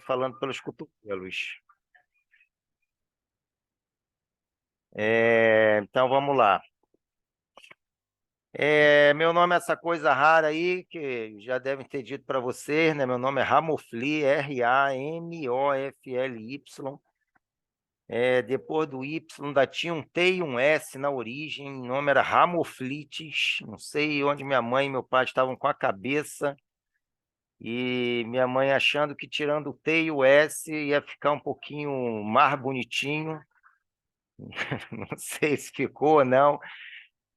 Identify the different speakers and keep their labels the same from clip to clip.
Speaker 1: falando pelos cotovelos. Então, vamos lá. Meu nome é essa coisa rara aí, que já devem ter dito para vocês, né? Meu nome é Ramofli, Ramofly. Depois do Y, ainda tinha um T e um S na origem, o nome era Ramoflites. Não sei onde minha mãe e meu pai estavam com a cabeça, e minha mãe achando que tirando o T e o S ia ficar um pouquinho mais bonitinho. Não sei se ficou ou não.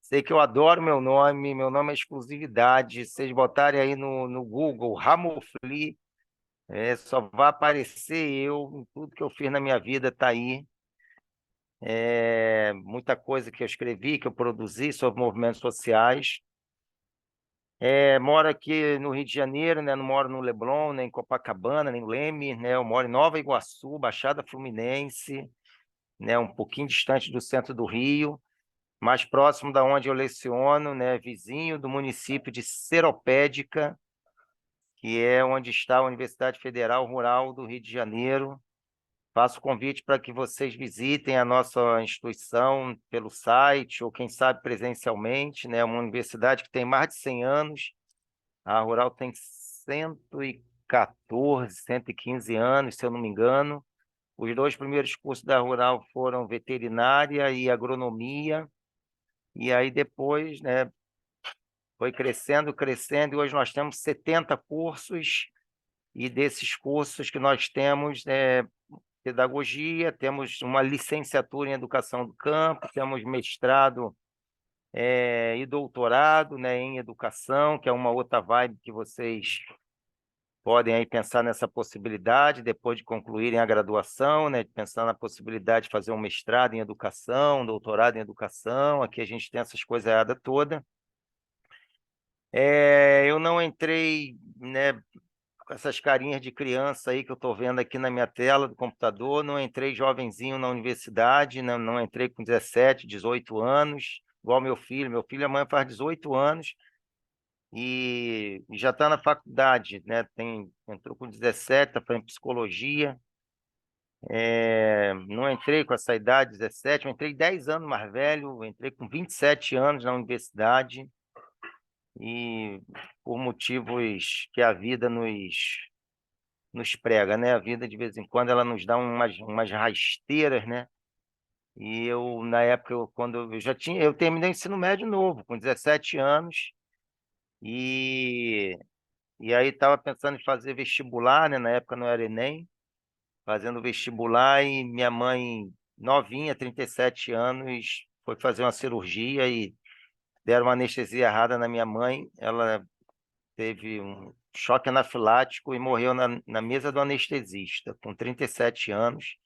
Speaker 1: Sei que eu adoro meu nome é exclusividade. Se vocês botarem aí no Google, Ramofli, só vai aparecer eu, tudo que eu fiz na minha vida está aí. Muita coisa que eu escrevi, que eu produzi sobre movimentos sociais. Moro aqui no Rio de Janeiro, né? Não moro no Leblon, nem em Copacabana, nem em Leme, né? Eu moro em Nova Iguaçu, Baixada Fluminense, né? Um pouquinho distante do centro do Rio, mais próximo da onde eu leciono, né? Vizinho do município de Seropédica, que é onde está a Universidade Federal Rural do Rio de Janeiro. Faço convite para que vocês visitem a nossa instituição pelo site, ou quem sabe presencialmente, né? Uma universidade que tem mais de 100 anos. A Rural tem 114, 115 anos, se eu não me engano. Os dois primeiros cursos da Rural foram veterinária e agronomia. E aí depois, né, foi crescendo, crescendo, e hoje nós temos 70 cursos, e desses cursos que nós temos, pedagogia, temos uma licenciatura em educação do campo, temos mestrado e doutorado, né, em educação, que é uma outra vibe que vocês podem aí pensar nessa possibilidade, depois de concluírem a graduação, né, de pensar na possibilidade de fazer um mestrado em educação, um doutorado em educação. Aqui a gente tem essas coisas toda. Eu não entrei, né, com essas carinhas de criança aí que eu estou vendo aqui na minha tela do computador. Não entrei jovenzinho na universidade, não entrei com 17, 18 anos, igual meu filho. Meu filho, amanhã faz 18 anos e já está na faculdade, né? Entrou com 17, está fazendo psicologia. Não entrei com essa idade, 17, eu entrei 10 anos mais velho, entrei com 27 anos na universidade, e por motivos que a vida nos prega, né? A vida, de vez em quando, ela nos dá umas rasteiras, né? E eu, na época, quando eu já tinha, eu terminei o ensino médio novo, com 17 anos, e, e aí estava pensando em fazer vestibular, né? Na época não era Enem, fazendo vestibular, e minha mãe, novinha, 37 anos, foi fazer uma cirurgia e deram uma anestesia errada na minha mãe. Ela teve um choque anafilático e morreu na mesa do anestesista, com 37 anos,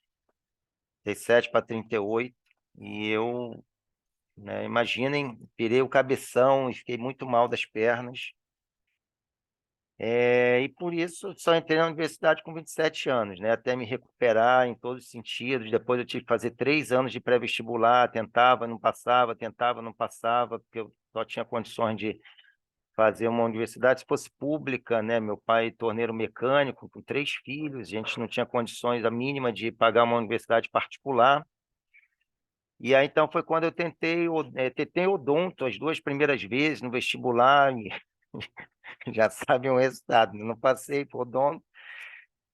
Speaker 1: 37 para 38, e eu, né, imaginem, pirei o cabeção e fiquei muito mal das pernas. E por isso só entrei na universidade com 27 anos, né? Até me recuperar em todos os sentidos. Depois eu tive que fazer 3 anos de pré-vestibular, tentava, não passava, porque eu só tinha condições de fazer uma universidade, se fosse pública, né? Meu pai, torneiro mecânico, com 3 filhos, a gente não tinha condições a mínima de pagar uma universidade particular. E aí, então, foi quando eu tentei odonto as 2 primeiras vezes no vestibular, e já sabem o resultado, né? Não passei por odonto.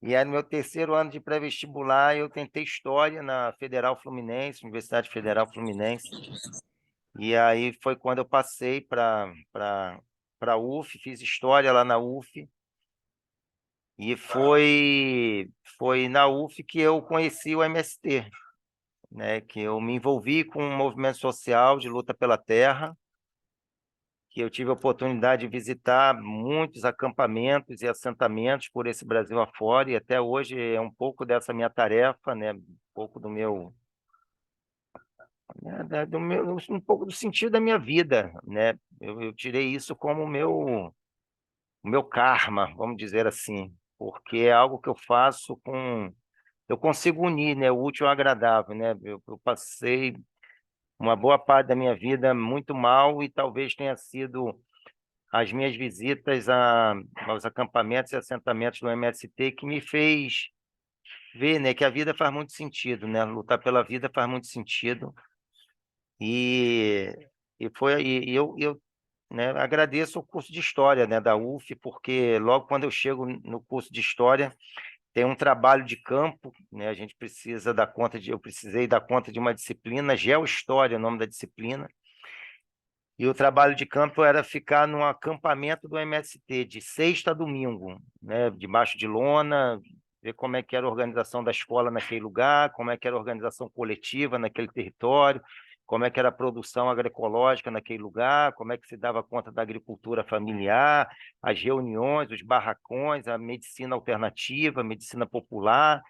Speaker 1: E aí, no meu terceiro ano de pré-vestibular, eu tentei História na Federal Fluminense, Universidade Federal Fluminense. E aí foi quando eu passei para a UF, fiz História lá na UF. E foi na UF que eu conheci o MST, né? Que eu me envolvi com um movimento social de luta pela terra, que eu tive a oportunidade de visitar muitos acampamentos e assentamentos por esse Brasil afora, e até hoje é um pouco dessa minha tarefa, né? Um pouco do meu, né, um pouco do sentido da minha vida, né? Eu tirei isso como o meu karma, vamos dizer assim, porque é algo que eu faço com. Eu consigo unir, né, o útil ao agradável, né? Eu passei uma boa parte da minha vida muito mal, e talvez tenha sido as minhas visitas aos acampamentos e assentamentos do MST, que me fez ver, né, que a vida faz muito sentido, né? Lutar pela vida faz muito sentido. E, eu né, agradeço o curso de História, né, da UF, porque logo quando eu chego no curso de História, tem um trabalho de campo, né, a gente precisa dar conta eu precisei dar conta de uma disciplina, Geohistória, é o nome da disciplina, e o trabalho de campo era ficar num acampamento do MST, de sexta a domingo, né, debaixo de lona, ver como é que era a organização da escola naquele lugar, como é que era a organização coletiva naquele território, como é que era a produção agroecológica naquele lugar, como é que se dava conta da agricultura familiar, as reuniões, os barracões, a medicina alternativa, a medicina popular,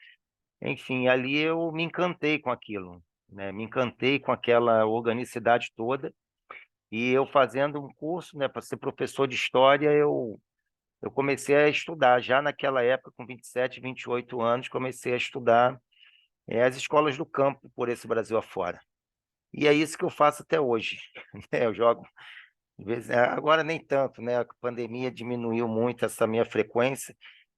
Speaker 1: enfim, ali eu me encantei com aquilo, né? Me encantei com aquela organicidade toda, e eu fazendo um curso, né, para ser professor de história, eu comecei a estudar. Já naquela época, com 27, 28 anos, comecei a estudar as escolas do campo por esse Brasil afora. E é isso que eu faço até hoje. Né? Eu jogo, agora nem tanto, né? A pandemia diminuiu muito essa minha frequência,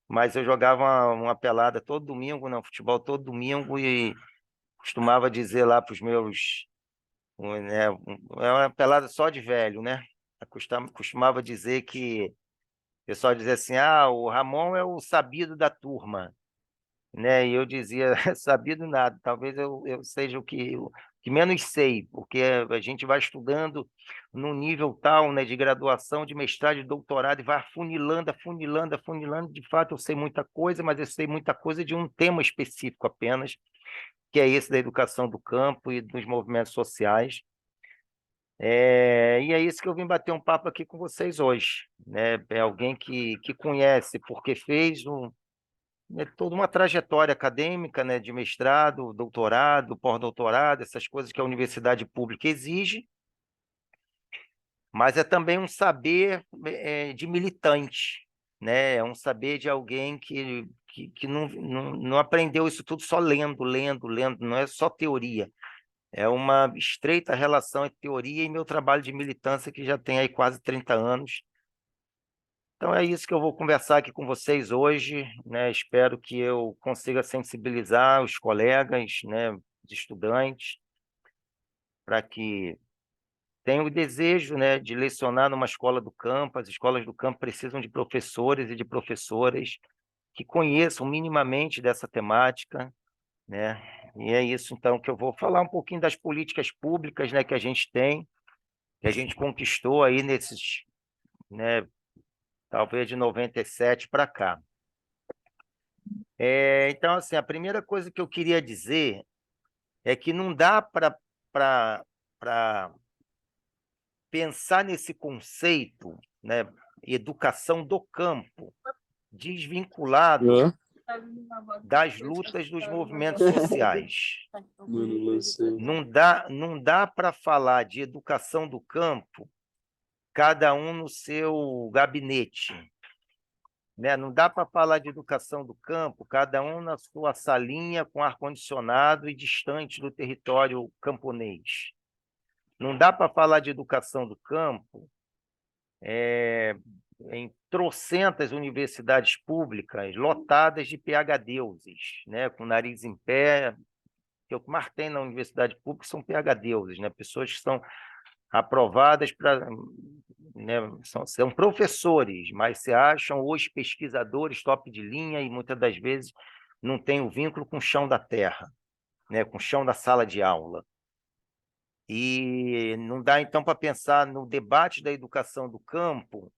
Speaker 1: mas eu jogava uma pelada todo domingo, não, futebol todo domingo, e costumava dizer lá para os meus né, é uma pelada só de velho, né? Eu costumava dizer que o pessoal dizia assim: ah, o Ramon é o sabido da turma, né? E eu dizia: sabido nada, talvez eu seja o que menos sei, porque a gente vai estudando num nível tal, né, de graduação, de mestrado, de doutorado, e vai afunilando, afunilando, afunilando. De fato, eu sei muita coisa, mas eu sei muita coisa de um tema específico apenas, que é esse da educação do campo e dos movimentos sociais. E é isso que eu vim bater um papo aqui com vocês hoje, né? É alguém que conhece, porque fez né, toda uma trajetória acadêmica, né, de mestrado, doutorado, pós-doutorado, essas coisas que a universidade pública exige, mas é também um saber de militante, né? É um saber de alguém que não aprendeu isso tudo só lendo, lendo, lendo, não é só teoria. É uma estreita relação entre teoria e meu trabalho de militância, que já tem aí quase 30 anos. Então é isso que eu vou conversar aqui com vocês hoje, né? Espero que eu consiga sensibilizar os colegas, né, os estudantes, para que tenham o desejo, né, de lecionar numa escola do campo. As escolas do campo precisam de professores e de professoras que conheçam minimamente dessa temática, né? E é isso, então, que eu vou falar um pouquinho das políticas públicas, né, que a gente tem, que a gente conquistou aí nesses, né, talvez de 97 para cá. Então, assim, a primeira coisa que eu queria dizer é que não dá para pensar nesse conceito, né, educação do campo, desvinculado
Speaker 2: Hã?
Speaker 1: das lutas dos movimentos sociais.
Speaker 2: Mano, lancei.
Speaker 1: Não dá para falar de educação do campo, cada um no seu gabinete, né? Não dá para falar de educação do campo, cada um na sua salinha com ar-condicionado e distante do território camponês. Não dá para falar de educação do campo em trocentas universidades públicas lotadas de PhD-deuses, né? Com o nariz em pé. Que o que mais tem na universidade pública são PhD-deuses, né? Pessoas que são aprovadas para, né, são professores, mas se acham hoje pesquisadores top de linha e muitas das vezes não tem o vínculo com o chão da terra, né, com o chão da sala de aula. E não dá, então, para pensar no debate da educação do campo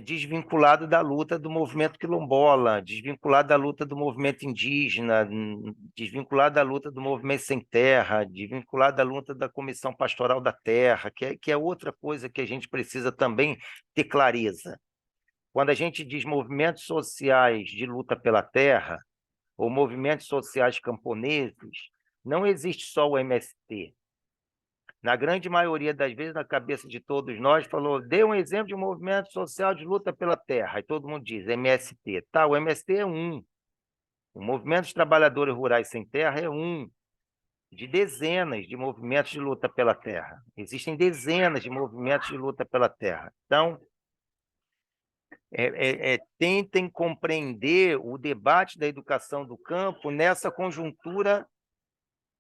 Speaker 1: desvinculado da luta do movimento quilombola, desvinculado da luta do movimento indígena, desvinculado da luta do movimento sem terra, desvinculado da luta da Comissão Pastoral da Terra, que é outra coisa que a gente precisa também ter clareza. Quando a gente diz movimentos sociais de luta pela terra, ou movimentos sociais camponeses, não existe só o MST. Na grande maioria das vezes, na cabeça de todos nós, falou: dê um exemplo de um movimento social de luta pela terra. Aí todo mundo diz MST. Tá, o MST é um. O Movimento dos Trabalhadores Rurais Sem Terra é um de dezenas de movimentos de luta pela terra. Existem dezenas de movimentos de luta pela terra. Então, tentem compreender o debate da educação do campo nessa conjuntura.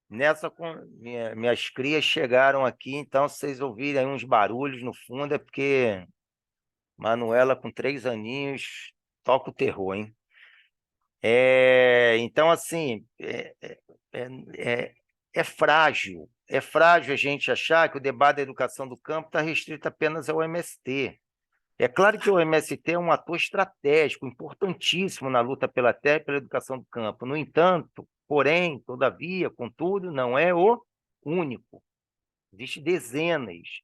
Speaker 1: Minhas crias chegaram aqui, então, se vocês ouvirem aí uns barulhos no fundo, é porque Manuela, com 3 aninhos, toca o terror, hein? Então, assim, é frágil. É frágil a gente achar que o debate da educação do campo está restrito apenas ao MST. É claro que o MST é um ator estratégico, importantíssimo na luta pela terra e pela educação do campo. No entanto, porém, todavia, contudo, não é o único. Existem dezenas.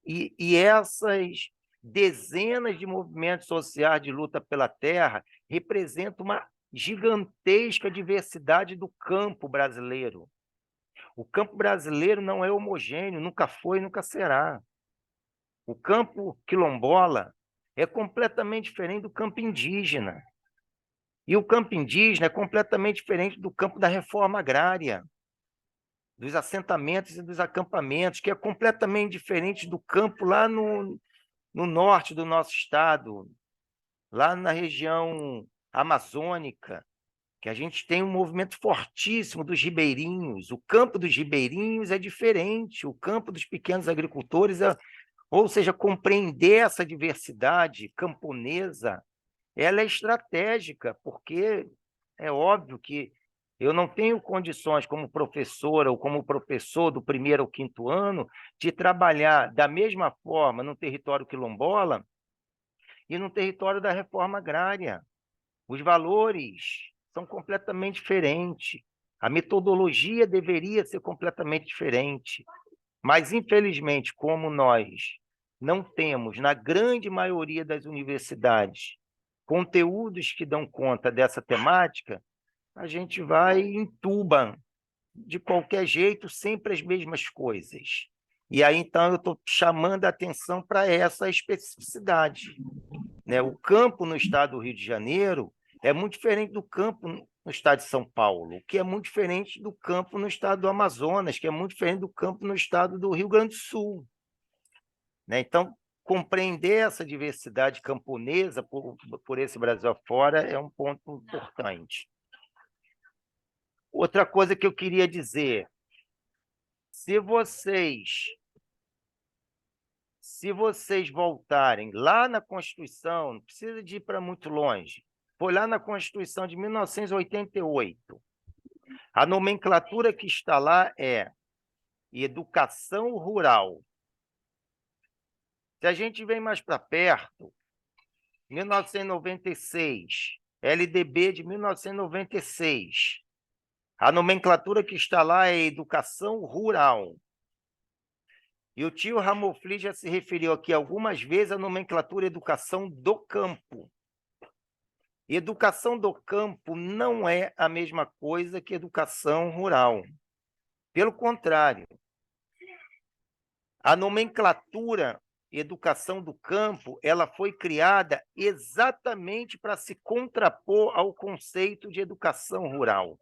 Speaker 1: E essas dezenas de movimentos sociais de luta pela terra representam uma gigantesca diversidade do campo brasileiro. O campo brasileiro não é homogêneo, nunca foi, nunca será. O campo quilombola é completamente diferente do campo indígena. E o campo indígena é completamente diferente do campo da reforma agrária, dos assentamentos e dos acampamentos, que é completamente diferente do campo lá no norte do nosso estado, lá na região amazônica, que a gente tem um movimento fortíssimo dos ribeirinhos. O campo dos ribeirinhos é diferente, o campo dos pequenos agricultores ou seja, compreender essa diversidade camponesa, ela é estratégica, porque é óbvio que eu não tenho condições, como professora ou como professor do 1º ao 5º ano, de trabalhar da mesma forma no território quilombola e no território da reforma agrária. Os valores são completamente diferentes. A metodologia deveria ser completamente diferente. Mas, infelizmente, como nós não temos, na grande maioria das universidades, conteúdos que dão conta dessa temática, a gente vai entuba de qualquer jeito, sempre as mesmas coisas. E aí, então, eu estou chamando a atenção para essa especificidade, né? O campo no estado do Rio de Janeiro é muito diferente do campo no estado de São Paulo, que é muito diferente do campo no estado do Amazonas, que é muito diferente do campo no estado do Rio Grande do Sul, né? Então, compreender essa diversidade camponesa por esse Brasil afora é um ponto importante. Outra coisa que eu queria dizer, se vocês voltarem lá na Constituição, não precisa de ir para muito longe, foi lá na Constituição de 1988, a nomenclatura que está lá é educação rural. Se a gente vem mais para perto, 1996, LDB de 1996, a nomenclatura que está lá é educação rural. E o tio Ramofli já se referiu aqui algumas vezes à nomenclatura educação do campo. Educação do campo não é a mesma coisa que educação rural. Pelo contrário, a nomenclatura educação do campo, ela foi criada exatamente para se contrapor ao conceito de educação rural.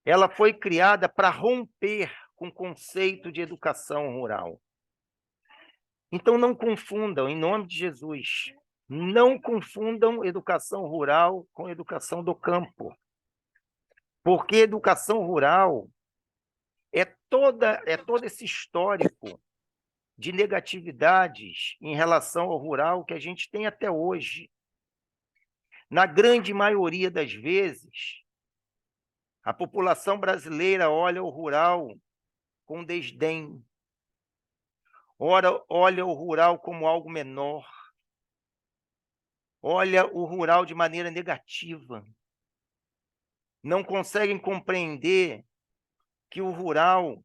Speaker 1: Ela foi criada para romper com o conceito de educação rural. Então, não confundam, em nome de Jesus, não confundam educação rural com educação do campo. Porque educação rural é todo esse histórico de negatividades em relação ao rural que a gente tem até hoje. Na grande maioria das vezes, a população brasileira olha o rural com desdém, olha o rural como algo menor, olha o rural de maneira negativa. Não conseguem compreender que o rural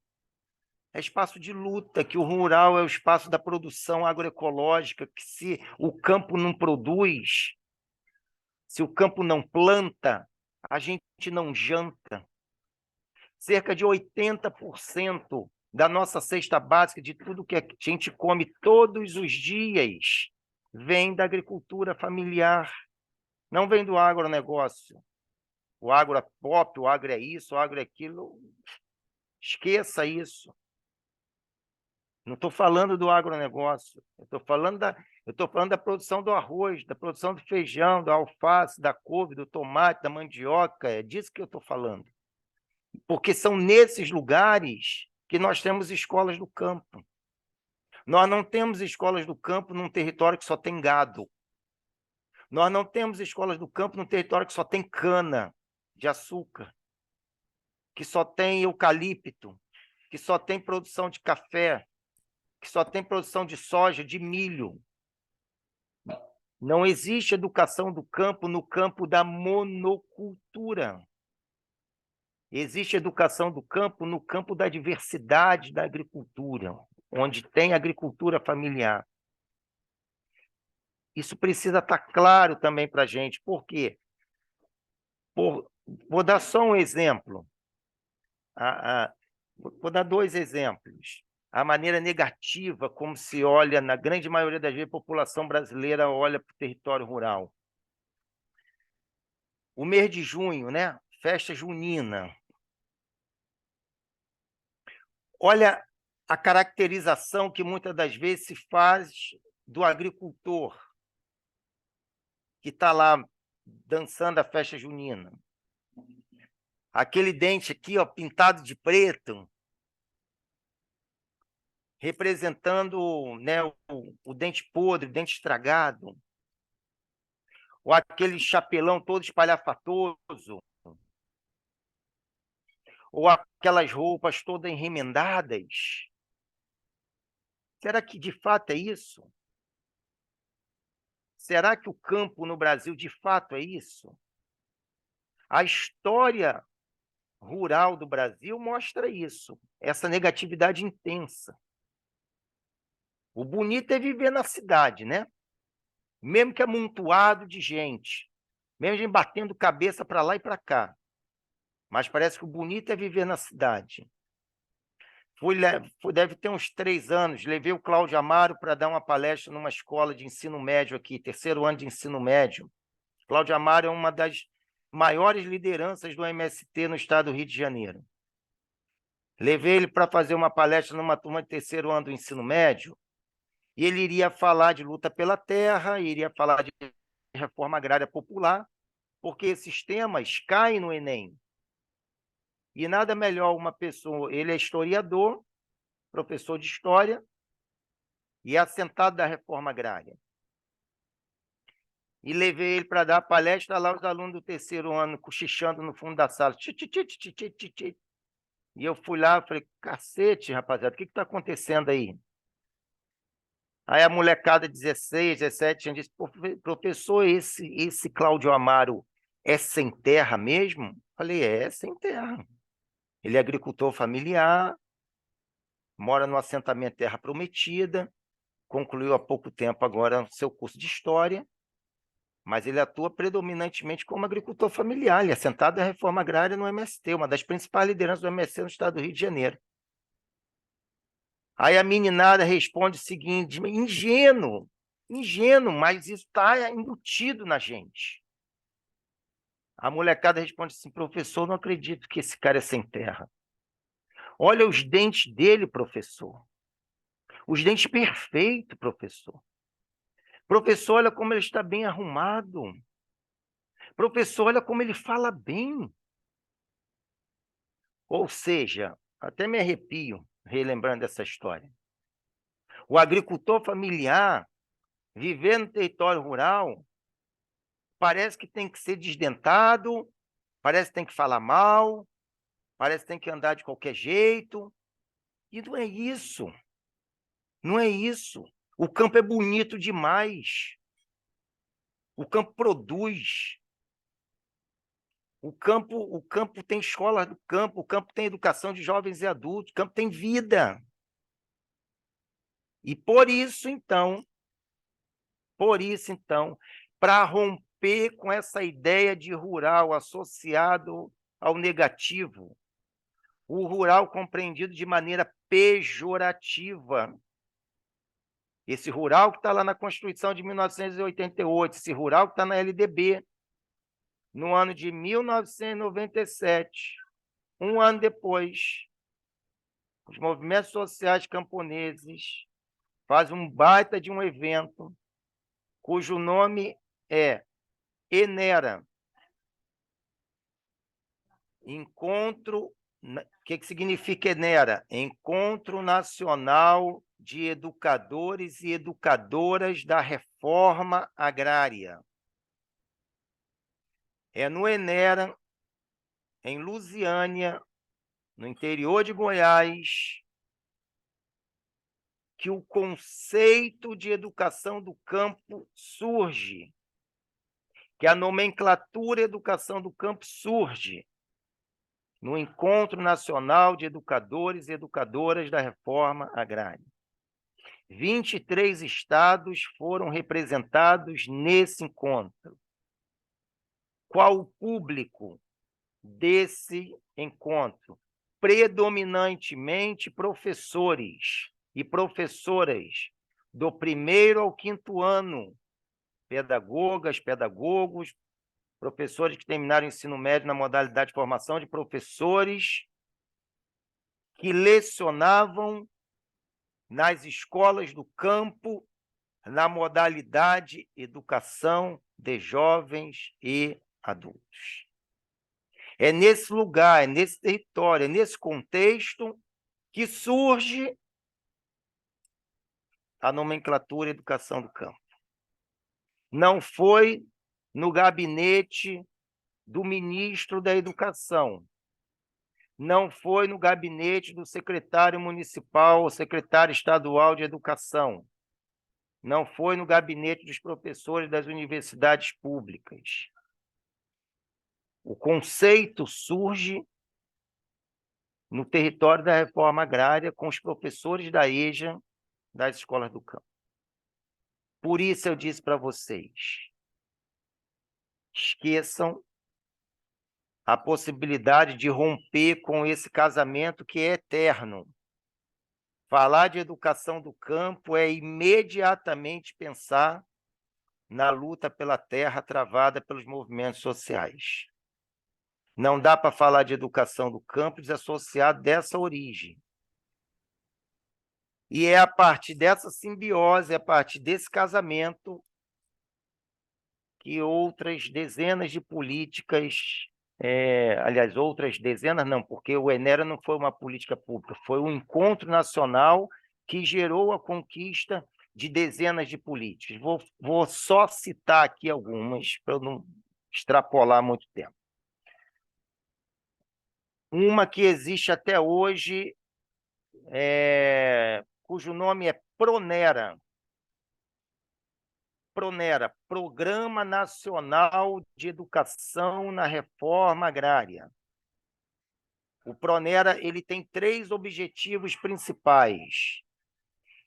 Speaker 1: é espaço de luta, que o rural é o espaço da produção agroecológica, que se o campo não produz, se o campo não planta, a gente não janta. Cerca de 80% da nossa cesta básica, de tudo que a gente come todos os dias, vem da agricultura familiar, não vem do agronegócio. O agro é pop, o agro é isso, o agro é aquilo. Esqueça isso. Não estou falando do agronegócio, eu estou falando da produção do arroz, da produção do feijão, da alface, da couve, do tomate, da mandioca, é disso que eu estou falando. Porque são nesses lugares que nós temos escolas do campo. Nós não temos escolas do campo num território que só tem gado. Nós não temos escolas do campo num território que só tem cana de açúcar, que só tem eucalipto, que só tem produção de café, que só tem produção de soja, de milho. Não existe educação do campo no campo da monocultura. Existe educação do campo no campo da diversidade da agricultura, onde tem agricultura familiar. Isso precisa estar claro também para a gente. Por quê? Vou dar só um exemplo. Vou dar dois exemplos. A maneira negativa como se olha, na grande maioria das vezes, a população brasileira olha para o território rural. O mês de junho, né? Festa junina. Olha a caracterização que muitas das vezes se faz do agricultor que está lá dançando a festa junina. Aquele dente aqui, ó, pintado de preto, representando, né, o dente podre, o dente estragado. Ou aquele chapelão todo espalhafatoso. Ou aquelas roupas todas enremendadas. Será que de fato é isso? Será que o campo no Brasil de fato é isso? A história rural do Brasil mostra isso, essa negatividade intensa. O bonito é viver na cidade, né? Mesmo que amontoado de gente, mesmo gente batendo cabeça para lá e para cá. Mas parece que o bonito é viver na cidade. Deve ter uns 3 anos, levei o Cláudio Amaro para dar uma palestra numa escola de ensino médio aqui, 3º ano de ensino médio. Cláudio Amaro é uma das maiores lideranças do MST no estado do Rio de Janeiro. Levei ele para fazer uma palestra numa turma de 3º ano do ensino médio, e ele iria falar de luta pela terra, iria falar de reforma agrária popular, porque esses temas caem no Enem. E nada melhor uma pessoa, ele é historiador, professor de história, e é assentado da reforma agrária. E levei ele para dar a palestra lá, os alunos do 3º ano cochichando no fundo da sala. E eu fui lá e falei, cacete, rapaziada, o que está acontecendo aí? Aí a molecada, 16, 17 anos, disse, professor, esse Cláudio Amaro é sem terra mesmo? Falei, é sem terra. Ele é agricultor familiar, mora no assentamento Terra Prometida, concluiu há pouco tempo agora seu curso de História, mas ele atua predominantemente como agricultor familiar, ele é assentado da reforma agrária no MST, uma das principais lideranças do MST no estado do Rio de Janeiro. Aí a meninada responde o seguinte, ingênuo, mas isso está embutido na gente. A molecada responde assim, professor, não acredito que esse cara é sem terra. Olha os dentes dele, professor. Os dentes perfeitos, professor. Professor, olha como ele está bem arrumado. Professor, olha como ele fala bem. Ou seja, até me arrepio relembrando essa história. O agricultor familiar, viver no território rural, parece que tem que ser desdentado, parece que tem que falar mal, parece que tem que andar de qualquer jeito. E não é isso. Não é isso. O campo é bonito demais. O campo produz. O campo tem escola do campo, o campo tem educação de jovens e adultos, o campo tem vida. E por isso, então, para romper com essa ideia de rural associado ao negativo, o rural compreendido de maneira pejorativa. Esse rural que está lá na Constituição de 1988, esse rural que está na LDB, no ano de 1997, um ano depois, os movimentos sociais camponeses fazem um baita de um evento, cujo nome é ENERA, Encontro, o que significa ENERA? Encontro Nacional de Educadores e Educadoras da Reforma Agrária. É no ENERA, em Lusiânia, no interior de Goiás, que o conceito de educação do campo surge, que a nomenclatura educação do campo surge no Encontro Nacional de Educadores e Educadoras da Reforma Agrária. 23 estados foram representados nesse encontro. Qual o público desse encontro? Predominantemente professores e professoras do 1º ao 5º ano, pedagogas, pedagogos, professores que terminaram o ensino médio na modalidade de formação de professores que lecionavam nas escolas do campo, na modalidade educação de jovens e adultos. É nesse lugar, é nesse território, é nesse contexto que surge a nomenclatura educação do campo. Não foi no gabinete do ministro da Educação, não foi no gabinete do secretário municipal ou secretário estadual de Educação, não foi no gabinete dos professores das universidades públicas. O conceito surge no território da reforma agrária com os professores da EJA das escolas do campo. Por isso eu disse para vocês, esqueçam a possibilidade de romper com esse casamento que é eterno. Falar de educação do campo é imediatamente pensar na luta pela terra travada pelos movimentos sociais. Não dá para falar de educação do campo desassociado dessa origem. E é a partir dessa simbiose, é a partir desse casamento, que outras dezenas de políticas, aliás, outras dezenas não, porque o ENERA não foi uma política pública, foi um encontro nacional que gerou a conquista de dezenas de políticas. Vou só citar aqui algumas, para eu não extrapolar muito tempo. Uma que existe até hoje, cujo nome é PRONERA. PRONERA, Programa Nacional de Educação na Reforma Agrária. O PRONERA ele tem 3 objetivos principais: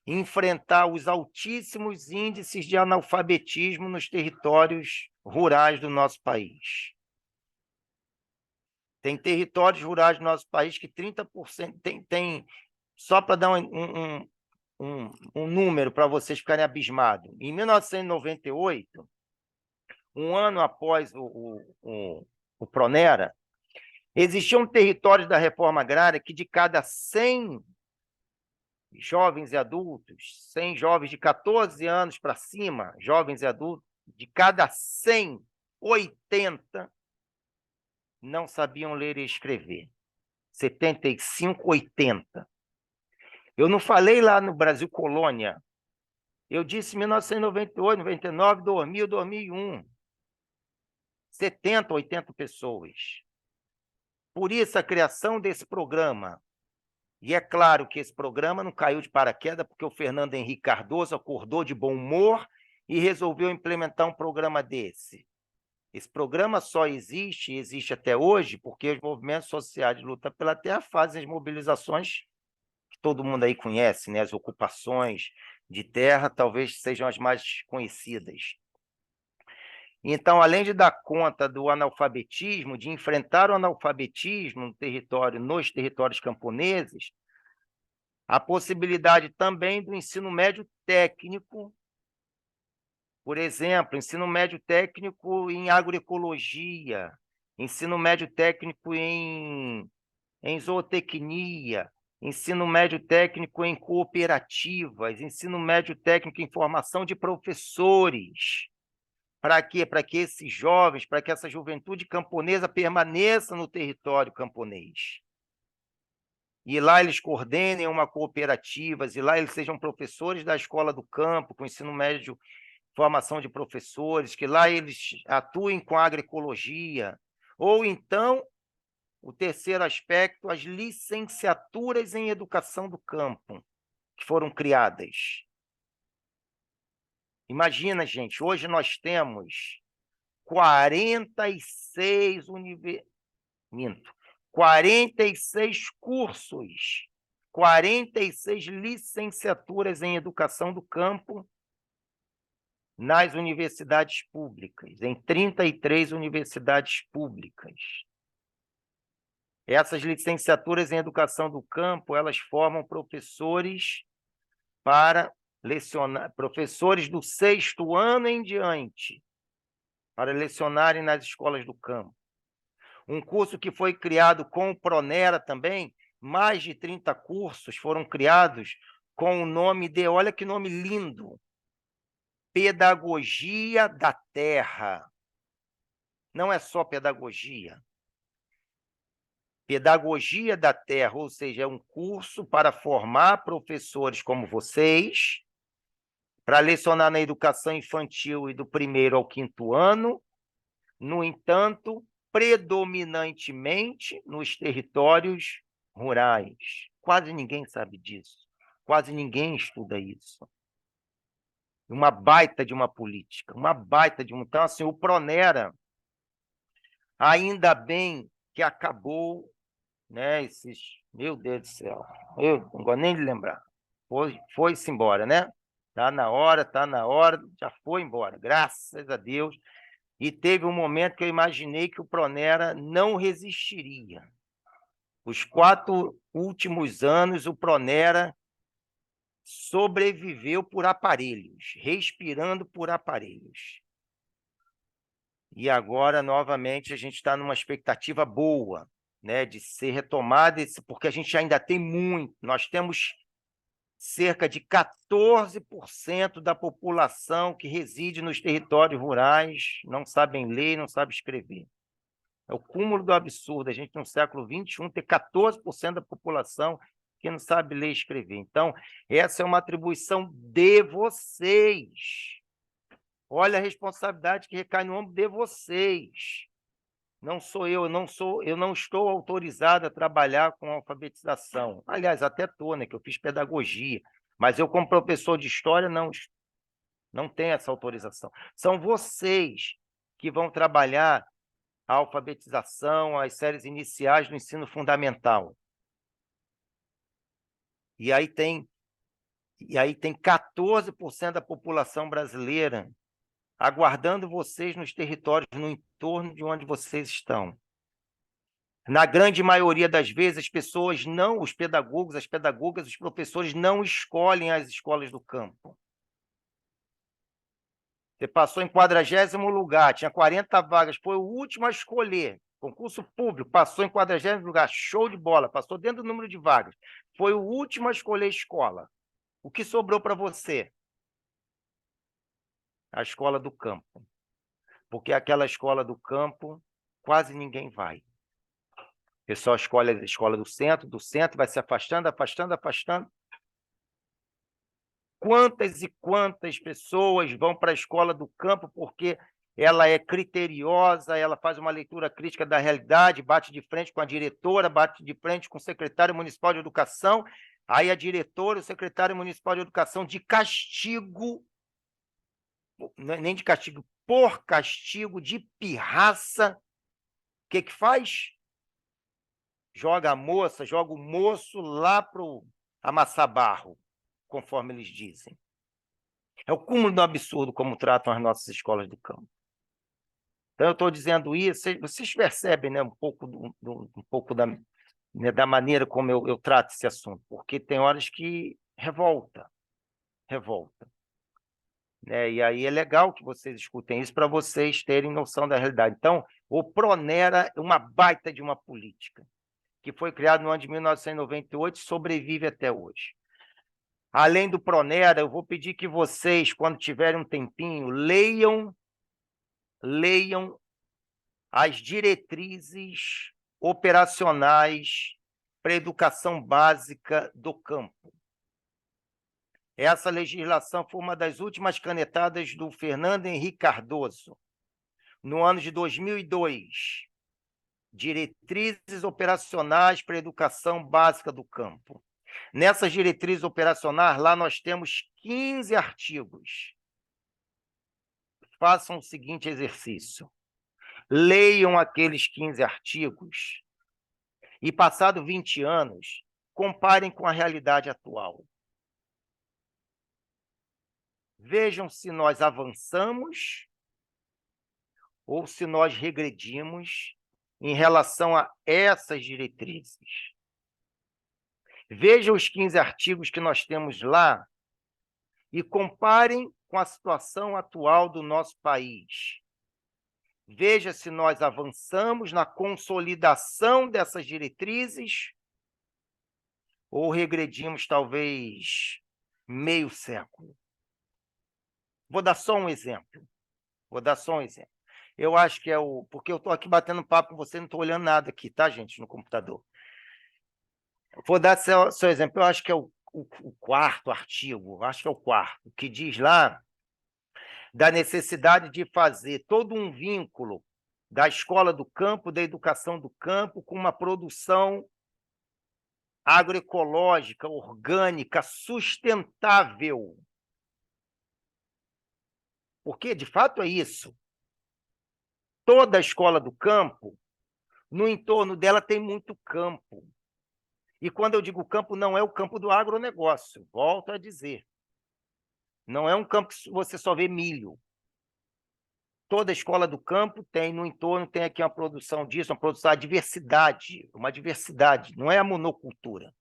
Speaker 1: enfrentar os altíssimos índices de analfabetismo nos territórios rurais do nosso país. Tem territórios rurais do nosso país que 30% tem só para dar um número para vocês ficarem abismados. Em 1998, um ano após o PRONERA, existiam territórios da reforma agrária que de cada 100 jovens e adultos, 100 jovens de 14 anos para cima, jovens e adultos, de cada 100, 80 não sabiam ler e escrever. 75, 80. Eu não falei lá no Brasil Colônia. Eu disse 1998, 99, 2000, 2001. 70, 80 pessoas. Por isso a criação desse programa. E é claro que esse programa não caiu de paraquedas porque o Fernando Henrique Cardoso acordou de bom humor e resolveu implementar um programa desse. Esse programa só existe e existe até hoje porque os movimentos sociais de luta pela terra fazem as mobilizações que todo mundo aí conhece, né? As ocupações de terra talvez sejam as mais conhecidas. Então, além de dar conta do analfabetismo, de enfrentar o analfabetismo nos territórios camponeses, a possibilidade também do ensino médio técnico, por exemplo, ensino médio técnico em agroecologia, ensino médio técnico em zootecnia, ensino médio técnico em cooperativas, ensino médio técnico em formação de professores. Para quê? Para que esses jovens, para que essa juventude camponesa permaneça no território camponês. E lá eles coordenem uma cooperativa, e lá eles sejam professores da escola do campo, com ensino médio, formação de professores, que lá eles atuem com a agroecologia. Ou então, o terceiro aspecto, as licenciaturas em educação do campo, que foram criadas. Imagina, gente, hoje nós temos 46 46 cursos, 46 licenciaturas em educação do campo nas universidades públicas, em 33 universidades públicas. Essas licenciaturas em educação do campo, elas formam professores para lecionar, professores do 6º ano em diante, para lecionarem nas escolas do campo. Um curso que foi criado com o Pronera também, mais de 30 cursos foram criados com o nome de, olha que nome lindo, Pedagogia da Terra. Não é só pedagogia. Pedagogia da Terra, ou seja, é um curso para formar professores como vocês, para lecionar na educação infantil e do 1º ao 5º ano, no entanto, predominantemente nos territórios rurais. Quase ninguém sabe disso. Quase ninguém estuda isso. Uma baita de uma política, uma baita de um... Então, assim, o Pronera, ainda bem que acabou, né, esses... Meu Deus do céu, eu não gosto nem de lembrar. Foi-se embora, né? Tá na hora, já foi embora, graças a Deus. E teve um momento que eu imaginei que o Pronera não resistiria. Os 4 últimos anos, o Pronera sobreviveu por aparelhos, respirando por aparelhos. E agora, novamente, a gente está numa expectativa boa, né, de ser retomada, porque a gente ainda tem muito. Nós temos cerca de 14% da população que reside nos territórios rurais, não sabem ler, não sabe escrever. É o cúmulo do absurdo, a gente no século XXI ter 14% da população que não sabe ler e escrever. Então, essa é uma atribuição de vocês. Olha a responsabilidade que recai no ombro de vocês. Não sou eu, eu não estou autorizado a trabalhar com alfabetização. Aliás, até estou, né, que eu fiz pedagogia, mas eu, como professor de história, não tenho essa autorização. São vocês que vão trabalhar a alfabetização, as séries iniciais do ensino fundamental. E aí tem 14% da população brasileira aguardando vocês nos territórios no entorno de onde vocês estão. Na grande maioria das vezes, as pessoas não, os pedagogos, as pedagogas, os professores não escolhem as escolas do campo. Você passou em 40º lugar, tinha 40 vagas, foi o último a escolher. Concurso público, passou em 40º lugar, show de bola, passou dentro do número de vagas. Foi o último a escolher escola. O que sobrou para você? A escola do campo. Porque aquela escola do campo, quase ninguém vai. O pessoal escolhe a escola do centro vai se afastando, afastando, afastando. Quantas e quantas pessoas vão para a escola do campo porque ela é criteriosa, ela faz uma leitura crítica da realidade, bate de frente com a diretora, bate de frente com o secretário municipal de educação, aí a diretora e o secretário municipal de educação, de castigo, nem de castigo, por castigo, de pirraça, o que faz? Joga a moça, joga o moço lá para amassar barro, conforme eles dizem. É o cúmulo do absurdo como tratam as nossas escolas do campo. Então, eu estou dizendo isso, vocês percebem, né, um pouco né, da maneira como eu trato esse assunto, porque tem horas que revolta. Né? E aí é legal que vocês escutem isso para vocês terem noção da realidade. Então, o Pronera é uma baita de uma política, que foi criado no ano de 1998 e sobrevive até hoje. Além do Pronera, eu vou pedir que vocês, quando tiverem um tempinho, leiam as diretrizes operacionais para a educação básica do campo. Essa legislação foi uma das últimas canetadas do Fernando Henrique Cardoso, no ano de 2002. Diretrizes operacionais para a educação básica do campo. Nessas diretrizes operacionais, lá nós temos 15 artigos. Façam o seguinte exercício. Leiam aqueles 15 artigos e, passado 20 anos, comparem com a realidade atual. Vejam se nós avançamos ou se nós regredimos em relação a essas diretrizes. Vejam os 15 artigos que nós temos lá e comparem com a situação atual do nosso país. Veja se nós avançamos na consolidação dessas diretrizes ou regredimos talvez meio século. Vou dar só um exemplo. Eu acho que é o... Porque eu estou aqui batendo papo com você, não estou olhando nada aqui, tá, gente, no computador. Vou dar seu exemplo. Eu acho que é o quarto artigo, acho que é o quarto, que diz lá da necessidade de fazer todo um vínculo da escola do campo, da educação do campo, com uma produção agroecológica, orgânica, sustentável. Porque, de fato, é isso. Toda a escola do campo, no entorno dela tem muito campo. E quando eu digo campo, não é o campo do agronegócio, volto a dizer. Não é um campo que você só vê milho. Toda a escola do campo tem, no entorno, tem aqui uma produção disso, uma produção, uma diversidade, não é a monocultura.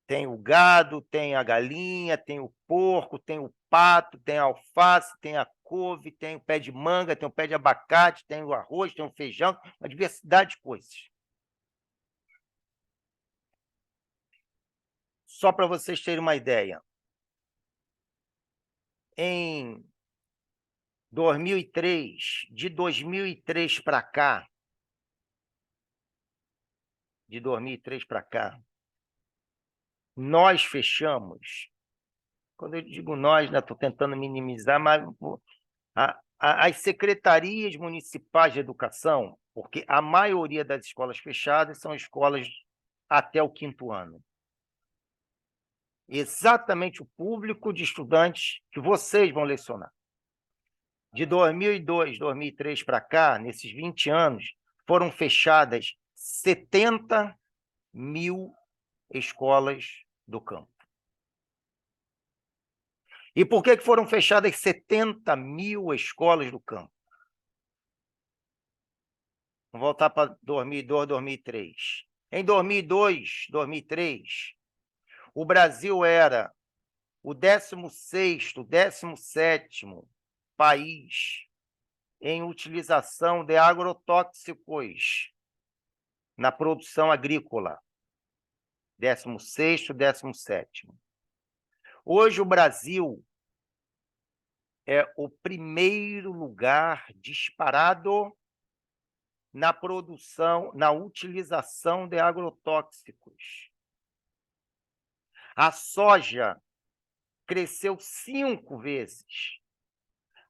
Speaker 1: Tem o gado, tem a galinha, tem o porco, tem o pato, tem a alface, tem a couve, tem o pé de manga, tem o pé de abacate, tem o arroz, tem o feijão, uma diversidade de coisas. Só para vocês terem uma ideia, em 2003, de 2003 para cá, nós fechamos, quando eu digo nós, estou tentando minimizar, mas as secretarias municipais de educação, porque a maioria das escolas fechadas são escolas até o 5º ano. Exatamente o público de estudantes que vocês vão lecionar. De 2002, 2003 para cá, nesses 20 anos, foram fechadas 70 mil escolas do campo. E por que foram fechadas 70 mil escolas do campo? Vamos voltar para 2002, 2003. Em 2002, 2003, o Brasil era o 16º, 17º país em utilização de agrotóxicos na produção agrícola. 16º, 17º. Hoje o Brasil é o primeiro lugar disparado na produção, na utilização de agrotóxicos. A soja cresceu 5 vezes.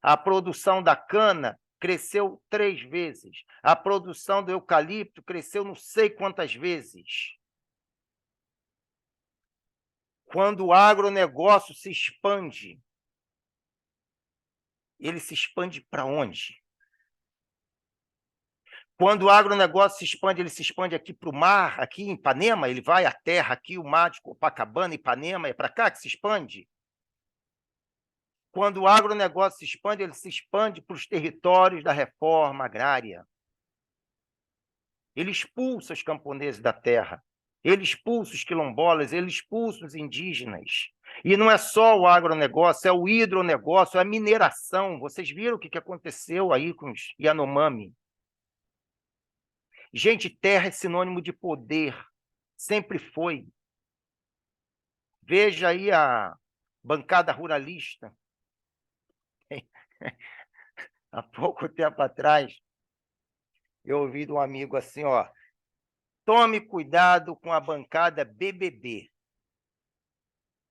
Speaker 1: A produção da cana cresceu 3 vezes. A produção do eucalipto cresceu não sei quantas vezes. Quando o agronegócio se expande, ele se expande para onde? Quando o agronegócio se expande, ele se expande aqui para o mar, aqui em Ipanema, ele vai à terra, aqui o mar de Copacabana, Ipanema, é para cá que se expande? Quando o agronegócio se expande, ele se expande para os territórios da reforma agrária. Ele expulsa os camponeses da terra, ele expulsa os quilombolas, ele expulsa os indígenas. E não é só o agronegócio, é o hidronegócio, é a mineração. Vocês viram o que aconteceu aí com os Yanomami? Gente, terra é sinônimo de poder. Sempre foi. Veja aí a bancada ruralista. Há pouco tempo atrás, eu ouvi de um amigo assim, ó, tome cuidado com a bancada BBB.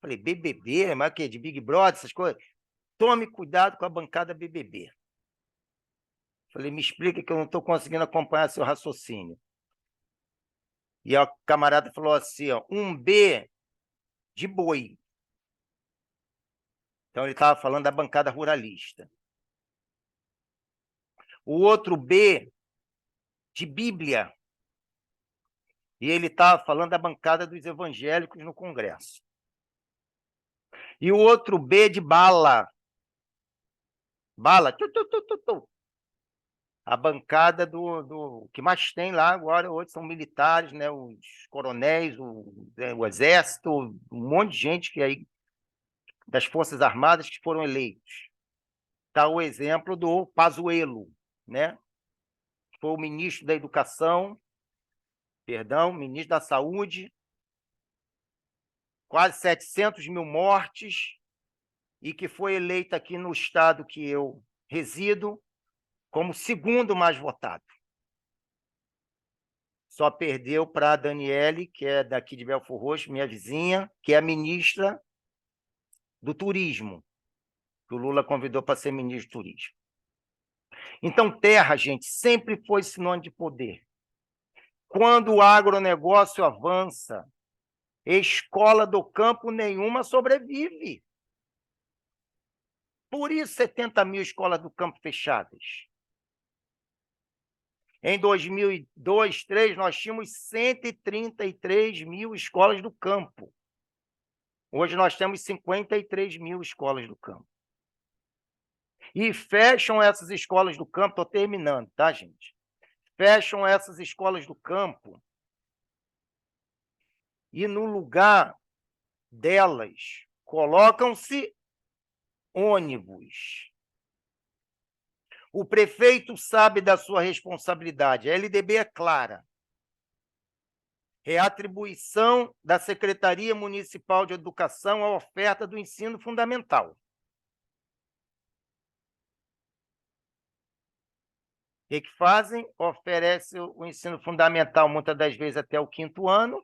Speaker 1: Falei, BBB? Mas o quê? De Big Brother, essas coisas? Tome cuidado com a bancada BBB. Falei, me explica que eu não estou conseguindo acompanhar seu raciocínio. E o camarada falou assim, ó, um B de boi. Então ele estava falando da bancada ruralista. O outro B de Bíblia. E ele estava falando da bancada dos evangélicos no Congresso. E o outro B de bala. Bala. Tu, tu, tu, tu, tu. A bancada do que mais tem lá agora hoje são militares, né? Os coronéis, o exército, um monte de gente que aí das Forças Armadas que foram eleitos. Está o exemplo do Pazuello, né? Foi o ministro da Educação, perdão, ministro da Saúde, quase 700 mil mortes, e que foi eleito aqui no estado que eu resido como segundo mais votado. Só perdeu para a Daniele, que é daqui de Belford Roxo, minha vizinha, que é a ministra do Turismo, que o Lula convidou para ser ministro do Turismo. Então, terra, gente, sempre foi sinônimo de poder. Quando o agronegócio avança, escola do campo nenhuma sobrevive. Por isso, 70 mil escolas do campo fechadas. Em 2002, 2003, nós tínhamos 133 mil escolas do campo. Hoje nós temos 53 mil escolas do campo. E fecham essas escolas do campo, estou terminando, tá, gente? Fecham essas escolas do campo e no lugar delas colocam-se ônibus. O prefeito sabe da sua responsabilidade, a LDB é clara. É a atribuição da Secretaria Municipal de Educação à oferta do ensino fundamental. O que fazem? Oferecem o ensino fundamental, muitas das vezes até o 5º ano,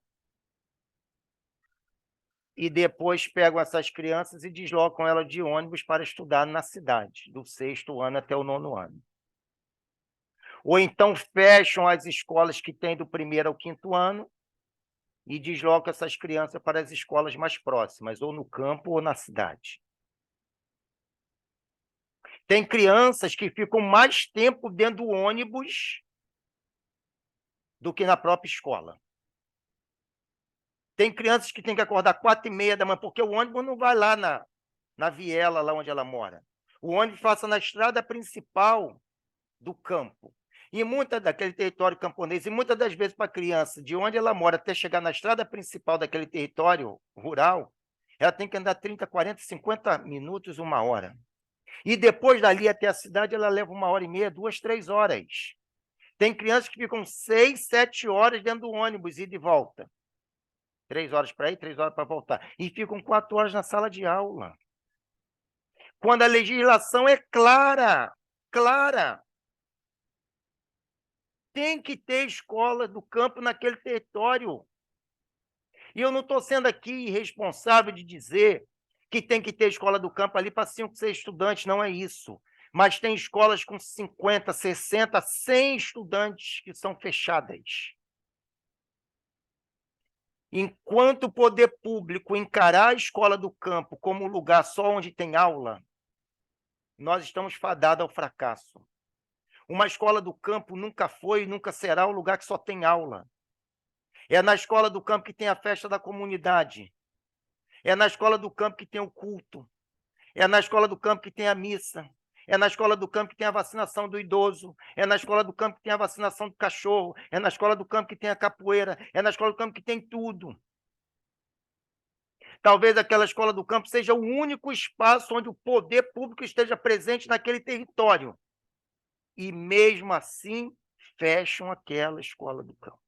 Speaker 1: e depois pegam essas crianças e deslocam elas de ônibus para estudar na cidade, do 6º ano até o 9º ano. Ou então fecham as escolas que têm do 1º ao 5º ano e deslocam essas crianças para as escolas mais próximas, ou no campo ou na cidade. Tem crianças que ficam mais tempo dentro do ônibus do que na própria escola. Tem crianças que têm que acordar 4h30 da manhã, porque o ônibus não vai lá na viela, lá onde ela mora. O ônibus passa na estrada principal do campo. E muita daquele território camponês, e muitas das vezes para a criança, de onde ela mora até chegar na estrada principal daquele território rural, ela tem que andar 30, 40, 50 minutos, 1 hora. E depois dali até a cidade, ela leva 1h30, 2, 3 horas. Tem crianças que ficam 6, 7 horas dentro do ônibus, ida e volta. 3 horas para ir, 3 horas para voltar. E ficam 4 horas na sala de aula. Quando a legislação é clara, clara. Tem que ter escola do campo naquele território. E eu não estou sendo aqui responsável de dizer que tem que ter escola do campo ali para 5, 6 estudantes, não é isso. Mas tem escolas com 50, 60, 100 estudantes que são fechadas. Enquanto o poder público encarar a escola do campo como um lugar só onde tem aula, nós estamos fadados ao fracasso. Uma escola do campo nunca foi e nunca será um lugar que só tem aula. É na escola do campo que tem a festa da comunidade. É na escola do campo que tem o culto. É na escola do campo que tem a missa. É na escola do campo que tem a vacinação do idoso. É na escola do campo que tem a vacinação do cachorro. É na escola do campo que tem a capoeira. É na escola do campo que tem tudo. Talvez aquela escola do campo seja o único espaço onde o poder público esteja presente naquele território. E mesmo assim, fecham aquela escola do campo.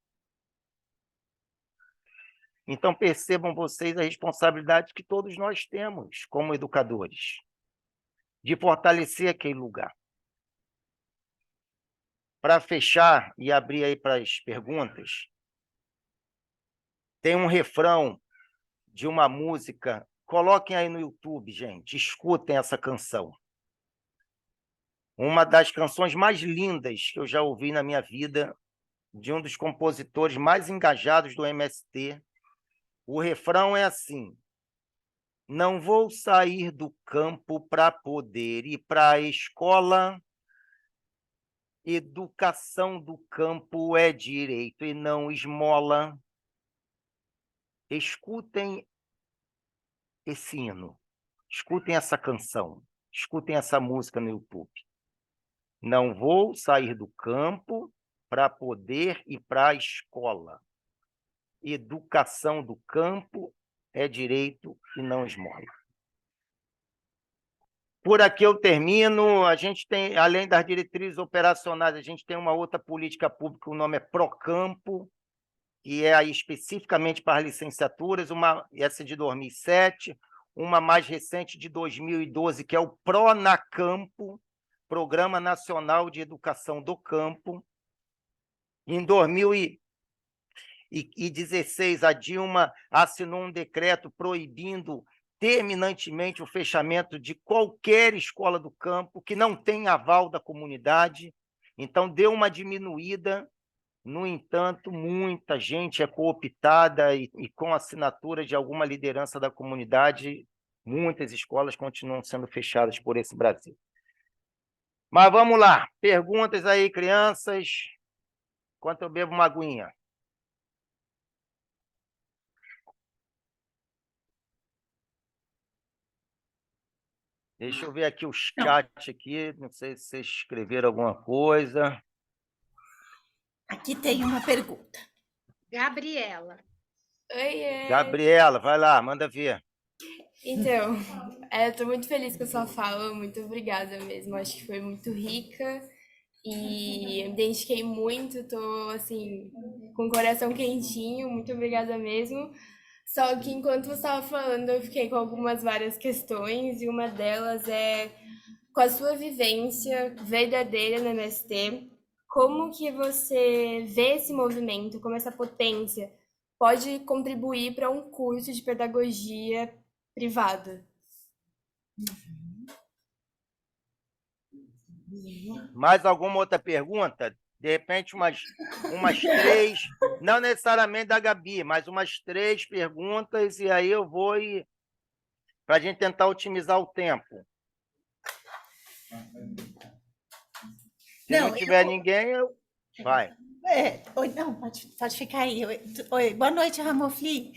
Speaker 1: Então, percebam vocês a responsabilidade que todos nós temos como educadores, de fortalecer aquele lugar. Para fechar e abrir aí para as perguntas, tem um refrão de uma música, coloquem aí no YouTube, gente, escutem essa canção. Uma das canções mais lindas que eu já ouvi na minha vida, de um dos compositores mais engajados do MST. O refrão é assim: não vou sair do campo para poder ir para a escola. Educação do campo é direito e não esmola. Escutem esse hino, escutem essa canção, escutem essa música no YouTube. Não vou sair do campo para poder ir para a escola. Educação do campo é direito e não esmola. Por aqui eu termino. A gente tem, além das diretrizes operacionais, a gente tem uma outra política pública, o nome é Procampo, que é aí especificamente para as licenciaturas, essa de 2007, uma mais recente de 2012, que é o PRONACAMPO, Programa Nacional de Educação do Campo. Em 2016, a Dilma assinou um decreto proibindo terminantemente o fechamento de qualquer escola do campo que não tenha aval da comunidade. Então, deu uma diminuída. No entanto, muita gente é cooptada e com assinatura de alguma liderança da comunidade, muitas escolas continuam sendo fechadas por esse Brasil. Mas vamos lá, perguntas aí, crianças, enquanto eu bebo uma aguinha. Deixa eu ver aqui o chat aqui, não sei se vocês escreveram alguma coisa.
Speaker 2: Aqui tem uma pergunta.
Speaker 3: Gabriela.
Speaker 4: Oiê!
Speaker 1: Gabriela, vai lá, manda ver.
Speaker 4: Então, eu tô muito feliz com a sua fala, muito obrigada mesmo. Acho que foi muito rica e eu me identifiquei muito, tô assim, com o coração quentinho, muito obrigada mesmo. Só que enquanto você estava falando, eu fiquei com algumas várias questões e uma delas é com a sua vivência verdadeira no MST, como que você vê esse movimento, como essa potência pode contribuir para um curso de pedagogia privada?
Speaker 1: Mais alguma outra pergunta? De repente, umas três, não necessariamente da Gabi, mas umas 3 perguntas, e aí eu vou para a gente tentar otimizar o tempo. Se não tiver ninguém, vai.
Speaker 2: Oi, não, pode ficar aí. Oi, boa noite, Ramofli.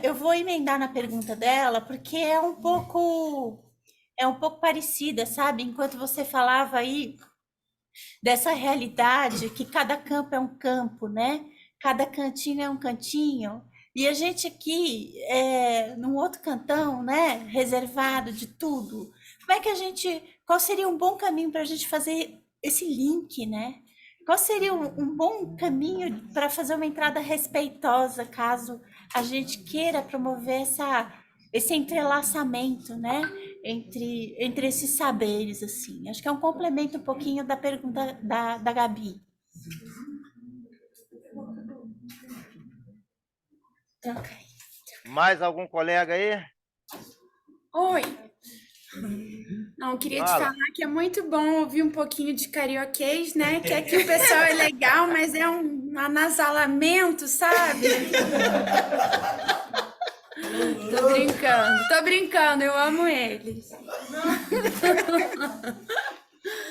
Speaker 2: Eu vou emendar na pergunta dela, porque é um pouco parecida, sabe? Enquanto você falava aí dessa realidade que cada campo é um campo, né? Cada cantinho é um cantinho. E a gente aqui, num outro cantão, né? Reservado de tudo. Qual seria um bom caminho para a gente fazer esse link, né? Qual seria um bom caminho para fazer uma entrada respeitosa, caso a gente queira promover esse entrelaçamento, né? Entre esses saberes, assim. Acho que é um complemento um pouquinho da pergunta da Gabi. Ok.
Speaker 1: Mais algum colega aí?
Speaker 3: Oi. Não, eu queria te
Speaker 1: Fala.
Speaker 3: falar que é muito bom ouvir um pouquinho de carioquês, né? Que aqui o pessoal é legal, mas é um anasalamento, sabe? Tô brincando, eu amo eles.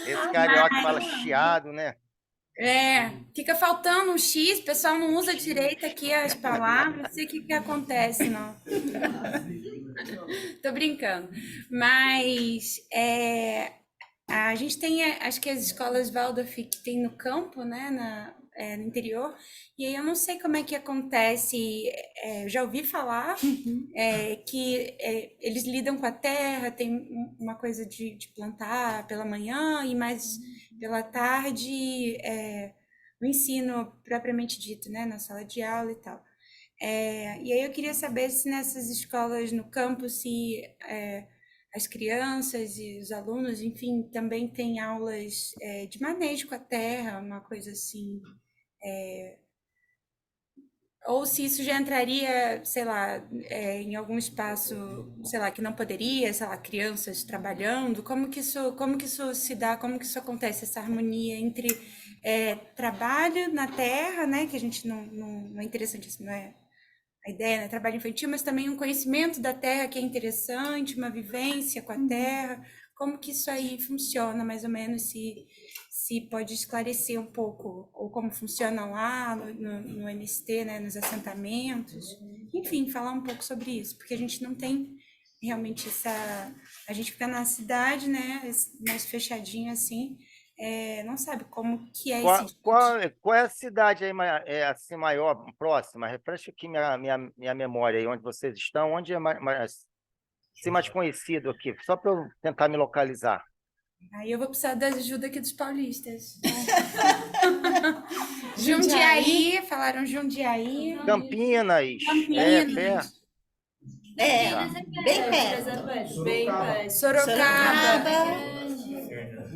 Speaker 1: Esse carioca fala chiado, né?
Speaker 3: Fica faltando um X, o pessoal não usa direito aqui as palavras, não sei o que acontece, não. Tô brincando. Mas a gente tem, acho que as escolas Waldorf que tem no campo, né, no interior, e aí eu não sei como é que acontece, eu já ouvi falar que eles lidam com a terra, tem uma coisa de plantar pela manhã e mais pela tarde o ensino propriamente dito, né, na sala de aula e tal. E aí eu queria saber se nessas escolas no campus, se as crianças e os alunos, enfim, também têm aulas de manejo com a terra, uma coisa assim. Ou se isso já entraria, sei lá, em algum espaço, sei lá, que não poderia, sei lá, crianças trabalhando. Como que isso se dá, como que isso acontece, essa harmonia entre trabalho na terra, né, que a gente não é interessante, isso não é a ideia, né? Trabalho infantil, mas também um conhecimento da terra que é interessante, uma vivência com a terra. Como que isso aí funciona, mais ou menos, se pode esclarecer um pouco, ou como funciona lá no MST, né, nos assentamentos. Enfim, falar um pouco sobre isso, porque a gente não tem realmente essa... A gente fica na cidade, né, mais fechadinho assim, não sabe como que é esse...
Speaker 1: Qual é a cidade aí, assim, maior, próxima? Refresca aqui minha memória aí, onde vocês estão, onde é mais conhecido aqui, só para eu tentar me localizar.
Speaker 3: Aí eu vou precisar da ajuda aqui dos paulistas.
Speaker 2: Jundiaí.
Speaker 3: Jundiaí, falaram Jundiaí.
Speaker 1: Campinas,
Speaker 3: Campinas.
Speaker 1: perto.
Speaker 2: Bem perto.
Speaker 4: Bem perto.
Speaker 3: Sorocaba.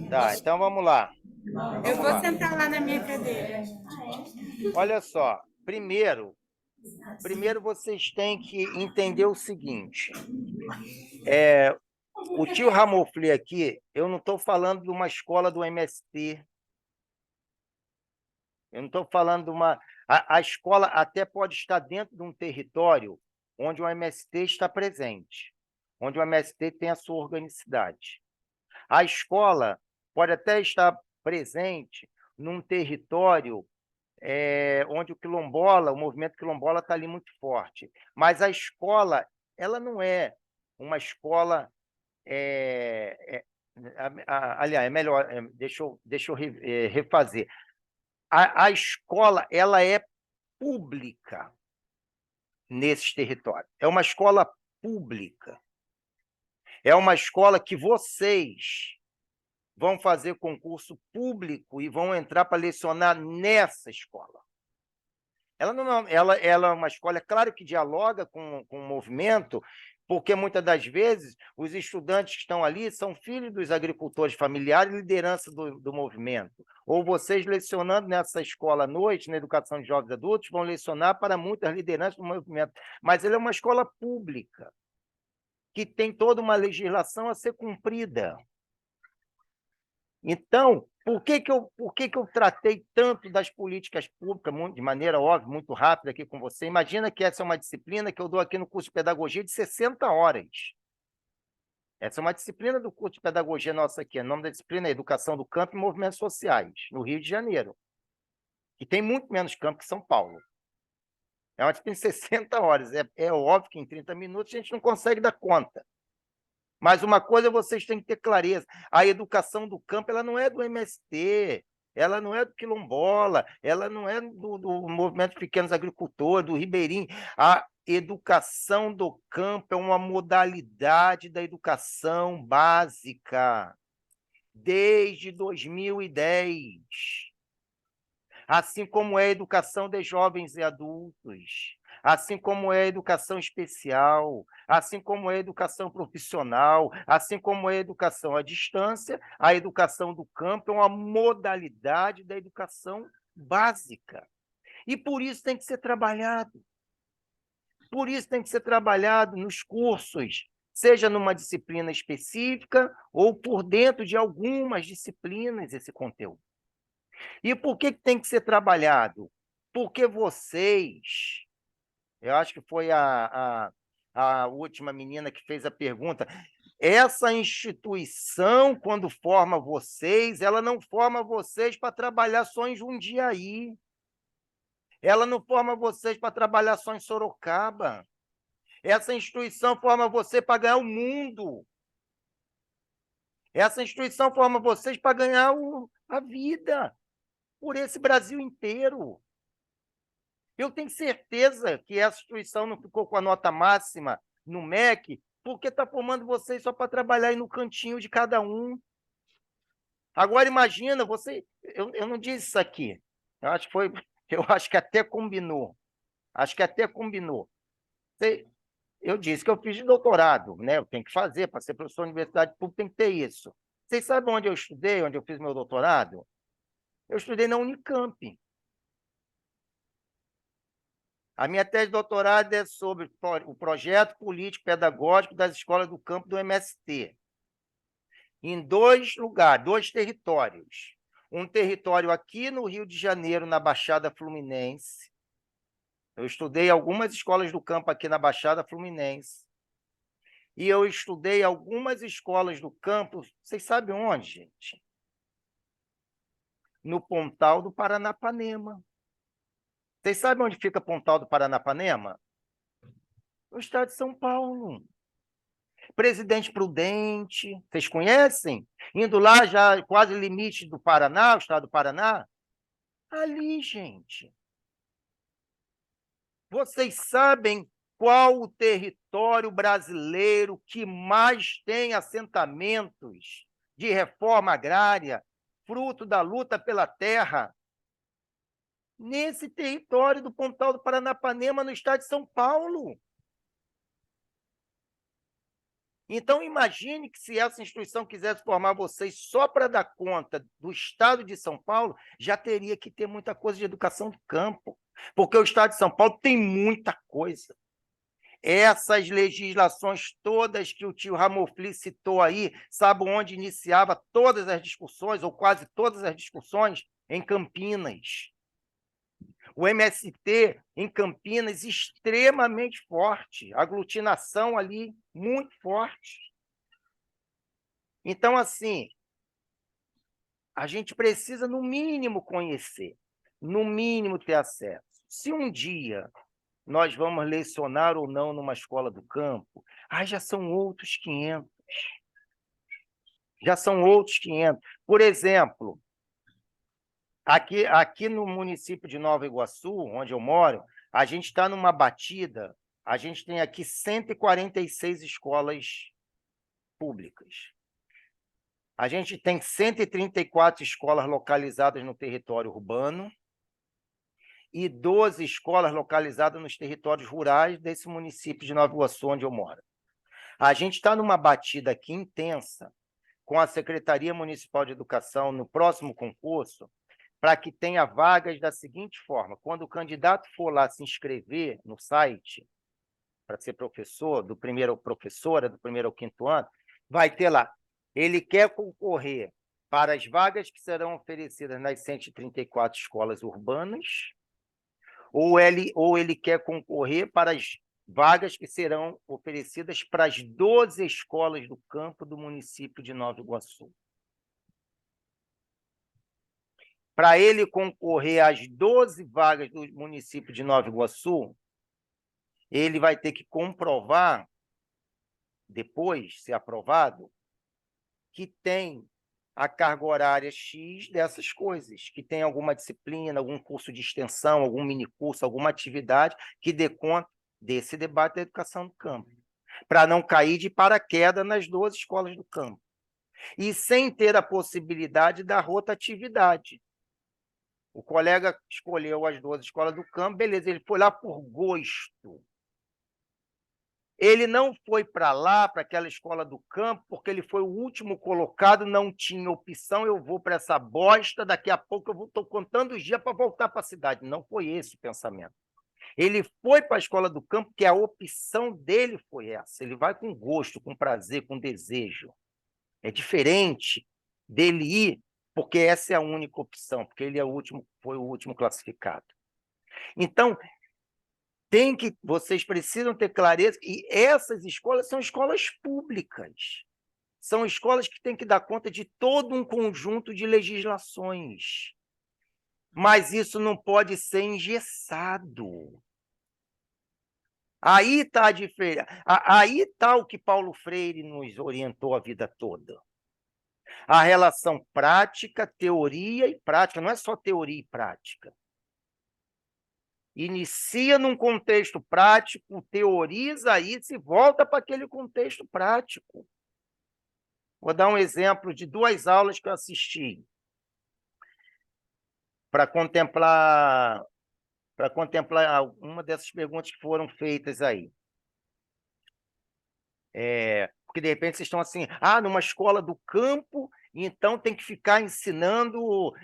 Speaker 1: Tá, então vamos lá.
Speaker 3: Eu vou sentar lá na minha cadeira.
Speaker 1: Olha só, primeiro vocês têm que entender o seguinte. O tio Ramofli aqui, eu não estou falando de uma escola do MST. Eu não estou falando de uma... A escola até pode estar dentro de um território onde o MST está presente, onde o MST tem a sua organicidade. A escola pode até estar presente num território onde o movimento quilombola está ali muito forte. Mas a escola, ela não é uma escola... aliás, é melhor, deixa eu refazer. A escola, ela é pública nesses territórios. É uma escola pública. É uma escola que vocês vão fazer concurso público e vão entrar para lecionar nessa escola. Ela é uma escola, é claro que dialoga com o movimento, porque muitas das vezes os estudantes que estão ali são filhos dos agricultores familiares e liderança do movimento. Ou vocês lecionando nessa escola à noite, na educação de jovens adultos, vão lecionar para muitas lideranças do movimento. Mas ela é uma escola pública, que tem toda uma legislação a ser cumprida. Então, por que eu tratei tanto das políticas públicas, de maneira óbvia, muito rápida aqui com você? Imagina que essa é uma disciplina que eu dou aqui no curso de pedagogia de 60 horas. Essa é uma disciplina do curso de pedagogia nossa aqui. O nome da disciplina é Educação do Campo e Movimentos Sociais, no Rio de Janeiro, que tem muito menos campo que São Paulo. É uma disciplina de 60 horas. É óbvio que em 30 minutos a gente não consegue dar conta. Mas uma coisa vocês têm que ter clareza: a educação do campo, ela não é do MST, ela não é do quilombola, ela não é do movimento de pequenos agricultores, do ribeirinho. A educação do campo é uma modalidade da educação básica desde 2010. Assim como é a educação de jovens e adultos, assim como é a educação especial, assim como é a educação profissional, assim como é a educação à distância, a educação do campo é uma modalidade da educação básica. E por isso tem que ser trabalhado. Por isso tem que ser trabalhado nos cursos, seja numa disciplina específica ou por dentro de algumas disciplinas esse conteúdo. E por que tem que ser trabalhado? Porque vocês, eu acho que foi a última menina que fez a pergunta, essa instituição, quando forma vocês, ela não forma vocês para trabalhar só em Jundiaí. Ela não forma vocês para trabalhar só em Sorocaba. Essa instituição forma você para ganhar o mundo. Essa instituição forma vocês para ganhar a vida por esse Brasil inteiro. Eu tenho certeza que essa instituição não ficou com a nota máxima no MEC porque está formando vocês só para trabalhar aí no cantinho de cada um. Agora, imagina, eu não disse isso aqui, Eu acho que até combinou. Acho que até combinou. Eu disse que eu fiz doutorado, né? Eu tenho que fazer, para ser professor de universidade pública tem que ter isso. Vocês sabem onde eu estudei, onde eu fiz meu doutorado? Eu estudei na Unicamp. A minha tese de doutorado é sobre o projeto político-pedagógico das escolas do campo do MST. Em 2 lugares, 2 territórios. Um território aqui no Rio de Janeiro, na Baixada Fluminense. Eu estudei algumas escolas do campo aqui na Baixada Fluminense. E eu estudei algumas escolas do campo, vocês sabem onde, gente? No Pontal do Paranapanema. Vocês sabem onde fica Pontal do Paranapanema? No estado de São Paulo. Presidente Prudente, vocês conhecem? Indo lá já quase limite do Paraná, o estado do Paraná. Ali, gente. Vocês sabem qual o território brasileiro que mais tem assentamentos de reforma agrária, fruto da luta pela terra? Nesse território do Pontal do Paranapanema, no estado de São Paulo. Então, imagine que se essa instituição quisesse formar vocês só para dar conta do estado de São Paulo, já teria que ter muita coisa de educação do campo, porque o estado de São Paulo tem muita coisa. Essas legislações todas que o tio Ramofli citou aí, sabe onde iniciava todas as discussões, ou quase todas as discussões? Em Campinas. O MST em Campinas extremamente forte, aglutinação ali muito forte. Então, assim, a gente precisa, no mínimo, conhecer, no mínimo, ter acesso. Se um dia nós vamos lecionar ou não numa escola do campo, já são outros 500. Já são outros 500. Por exemplo, aqui no município de Nova Iguaçu, onde eu moro, a gente está numa batida, a gente tem aqui 146 escolas públicas. A gente tem 134 escolas localizadas no território urbano e 12 escolas localizadas nos territórios rurais desse município de Nova Iguaçu, onde eu moro. A gente está numa batida aqui intensa com a Secretaria Municipal de Educação no próximo concurso, para que tenha vagas da seguinte forma: quando o candidato for lá se inscrever no site para ser professor, do primeiro ao professora, do primeiro ao 5º ano, vai ter lá, ele quer concorrer para as vagas que serão oferecidas nas 134 escolas urbanas, ou ele quer concorrer para as vagas que serão oferecidas para as 12 escolas do campo do município de Nova Iguaçu. Para ele concorrer às 12 vagas do município de Nova Iguaçu, ele vai ter que comprovar, depois, se aprovado, que tem a carga horária X dessas coisas, que tem alguma disciplina, algum curso de extensão, algum minicurso, alguma atividade que dê conta desse debate da educação do campo, para não cair de paraquedas nas 12 escolas do campo, e sem ter a possibilidade da rotatividade. O colega escolheu as 12 escolas do campo, beleza, ele foi lá por gosto. Ele não foi para lá, para aquela escola do campo, porque ele foi o último colocado, não tinha opção, eu vou para essa bosta, daqui a pouco eu estou contando os dias para voltar para a cidade. Não foi esse o pensamento. Ele foi para a escola do campo, porque a opção dele foi essa. Ele vai com gosto, com prazer, com desejo. É diferente dele ir, porque essa é a única opção, porque ele foi o último classificado. Então, vocês precisam ter clareza, e essas escolas são escolas públicas. São escolas que têm que dar conta de todo um conjunto de legislações. Mas isso não pode ser engessado. Aí está a diferença. Aí está o que Paulo Freire nos orientou a vida toda. A relação prática, teoria e prática. Não é só teoria e prática. Inicia num contexto prático, teoriza aí, se volta para aquele contexto prático. Vou dar um exemplo de 2 aulas que eu assisti. para contemplar alguma dessas perguntas que foram feitas aí. Porque, de repente, vocês estão assim, numa escola do campo, então tem que ficar ensinando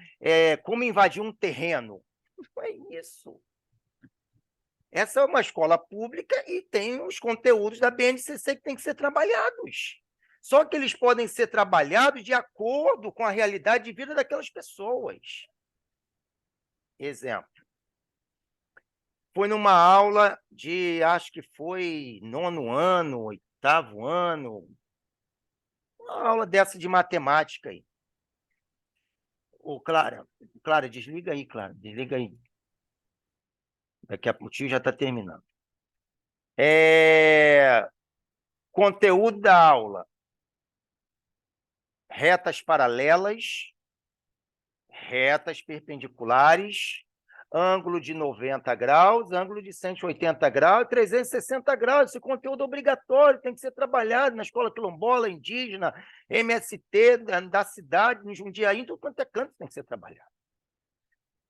Speaker 1: como invadir um terreno. Não é isso. Essa é uma escola pública e tem os conteúdos da BNCC que têm que ser trabalhados. Só que eles podem ser trabalhados de acordo com a realidade de vida daquelas pessoas. Exemplo. Foi numa aula de, acho que foi 9º ano, 8º ano, uma aula dessa de matemática aí. Clara, desliga aí, Clara, desliga aí. Daqui a pouco o tio já está terminando. Conteúdo da aula. Retas paralelas, retas perpendiculares, ângulo de 90 graus, ângulo de 180 graus, 360 graus. Esse conteúdo obrigatório tem que ser trabalhado na escola quilombola, indígena, MST, da cidade, no Jundiaí, tudo quanto é canto tem que ser trabalhado.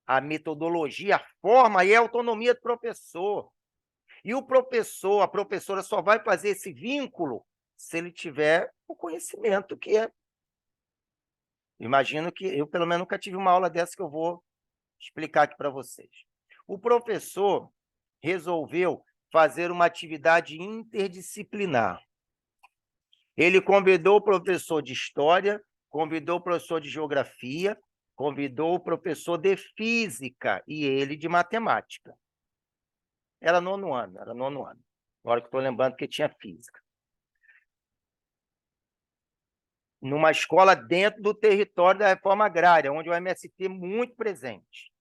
Speaker 1: A metodologia, a forma e a autonomia do professor. E o professor, a professora só vai fazer esse vínculo se ele tiver o conhecimento que é. Imagino que eu, pelo menos, nunca tive uma aula dessa que eu vou explicar aqui para vocês. O professor resolveu fazer uma atividade interdisciplinar. Ele convidou o professor de história, convidou o professor de geografia, convidou o professor de física e ele de matemática. Era 9º ano. Agora que estou lembrando que tinha física. Numa escola dentro do território da reforma agrária, onde o MST é muito presente.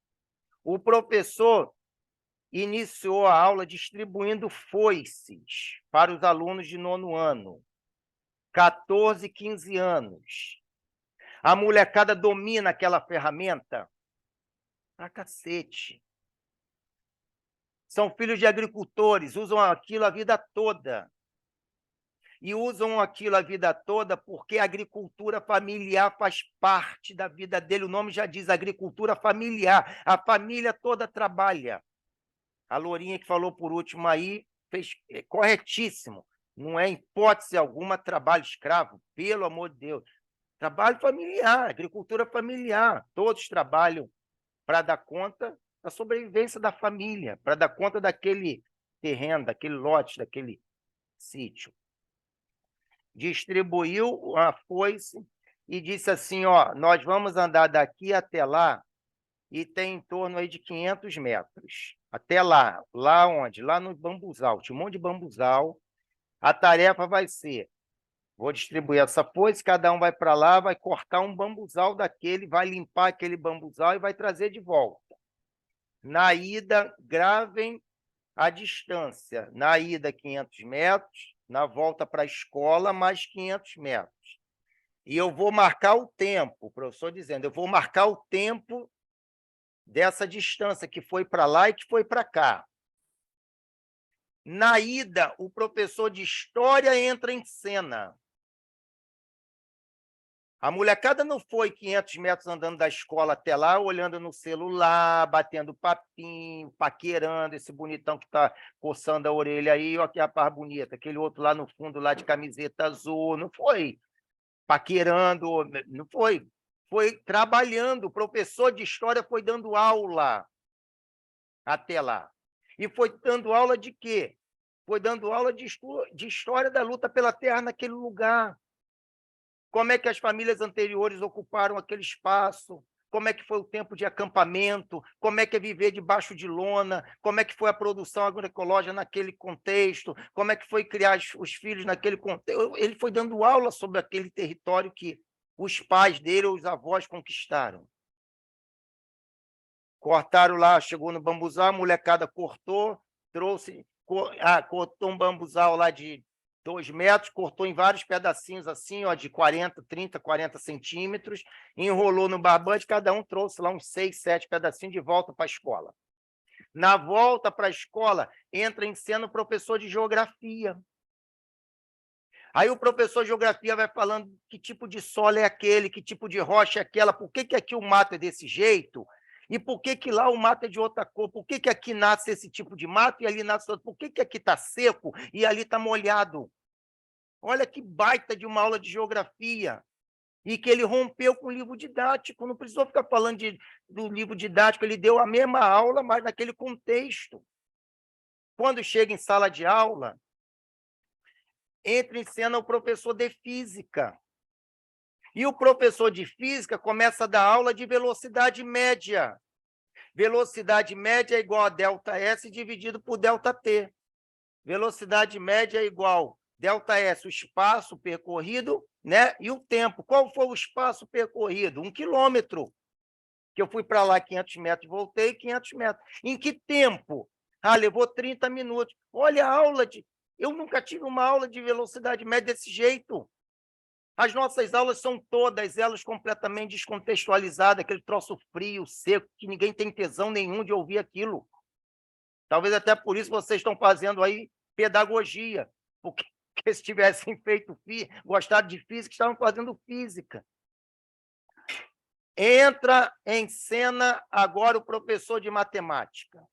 Speaker 1: O professor iniciou a aula distribuindo foices para os alunos de 9º ano, 14, 15 anos. A molecada domina aquela ferramenta pra cacete. São filhos de agricultores, usam aquilo a vida toda. E usam aquilo a vida toda porque a agricultura familiar faz parte da vida dele. O nome já diz agricultura familiar. A família toda trabalha. A Lourinha que falou por último aí fez corretíssimo. Não é hipótese alguma trabalho escravo, pelo amor de Deus. Trabalho familiar, agricultura familiar. Todos trabalham para dar conta da sobrevivência da família, para dar conta daquele terreno, daquele lote, daquele sítio. Distribuiu a foice e disse assim, nós vamos andar daqui até lá e tem em torno aí de 500 metros. Até lá. Lá onde? Lá no bambuzal. Tinha um monte de bambuzal. A tarefa vai ser, vou distribuir essa foice, cada um vai para lá, vai cortar um bambuzal daquele, vai limpar aquele bambuzal e vai trazer de volta. Na ida, gravem a distância. Na ida, 500 metros. Na volta para a escola, mais 500 metros. E eu vou marcar o tempo, o professor dizendo, eu vou marcar o tempo dessa distância que foi para lá e que foi para cá. Na ida, o professor de história entra em cena. A molecada não foi 500 metros andando da escola até lá, olhando no celular, batendo papinho, paquerando esse bonitão que está coçando a orelha aí, olha que rapaz bonita, aquele outro lá no fundo, lá de camiseta azul, não foi paquerando, não foi. Foi trabalhando, o professor de história foi dando aula até lá. E foi dando aula de quê? Foi dando aula de história da luta pela terra naquele lugar. Como é que as famílias anteriores ocuparam aquele espaço, como é que foi o tempo de acampamento, como é que é viver debaixo de lona, como é que foi a produção agroecológica naquele contexto, como é que foi criar os filhos naquele contexto. Ele foi dando aula sobre aquele território que os pais dele ou os avós conquistaram. Cortaram lá, chegou no bambuzal, a molecada cortou, cortou um bambuzal lá de 2 metros, cortou em vários pedacinhos assim, de 30, 40 centímetros, enrolou no barbante, cada um trouxe lá uns 6, 7 pedacinhos de volta para a escola. Na volta para a escola, entra em cena o professor de geografia. Aí o professor de geografia vai falando que tipo de solo é aquele, que tipo de rocha é aquela, por que aqui o mato é desse jeito, E por que que lá o mato é de outra cor? Por que que aqui nasce esse tipo de mato e ali nasce outro? Por que que aqui está seco e ali está molhado? Olha que baita de uma aula de geografia. E que ele rompeu com o livro didático, não precisou ficar falando do livro didático, ele deu a mesma aula, mas naquele contexto. Quando chega em sala de aula, entra em cena o professor de física. E o professor de física começa a dar aula de velocidade média. Velocidade média é igual a ΔS dividido por ΔT. Velocidade média é igual ΔS, o espaço percorrido, né? E o tempo. Qual foi o espaço percorrido? 1 quilômetro. Que eu fui para lá 500 metros, voltei 500 metros. Em que tempo? Ah, levou 30 minutos. Olha a aula de... Eu nunca tive uma aula de velocidade média desse jeito. As nossas aulas são todas elas completamente descontextualizadas, aquele troço frio, seco, que ninguém tem tesão nenhum de ouvir aquilo. Talvez até por isso vocês estão fazendo aí pedagogia, porque se tivessem feito gostado de física, estavam fazendo física. Entra em cena agora o professor de matemática.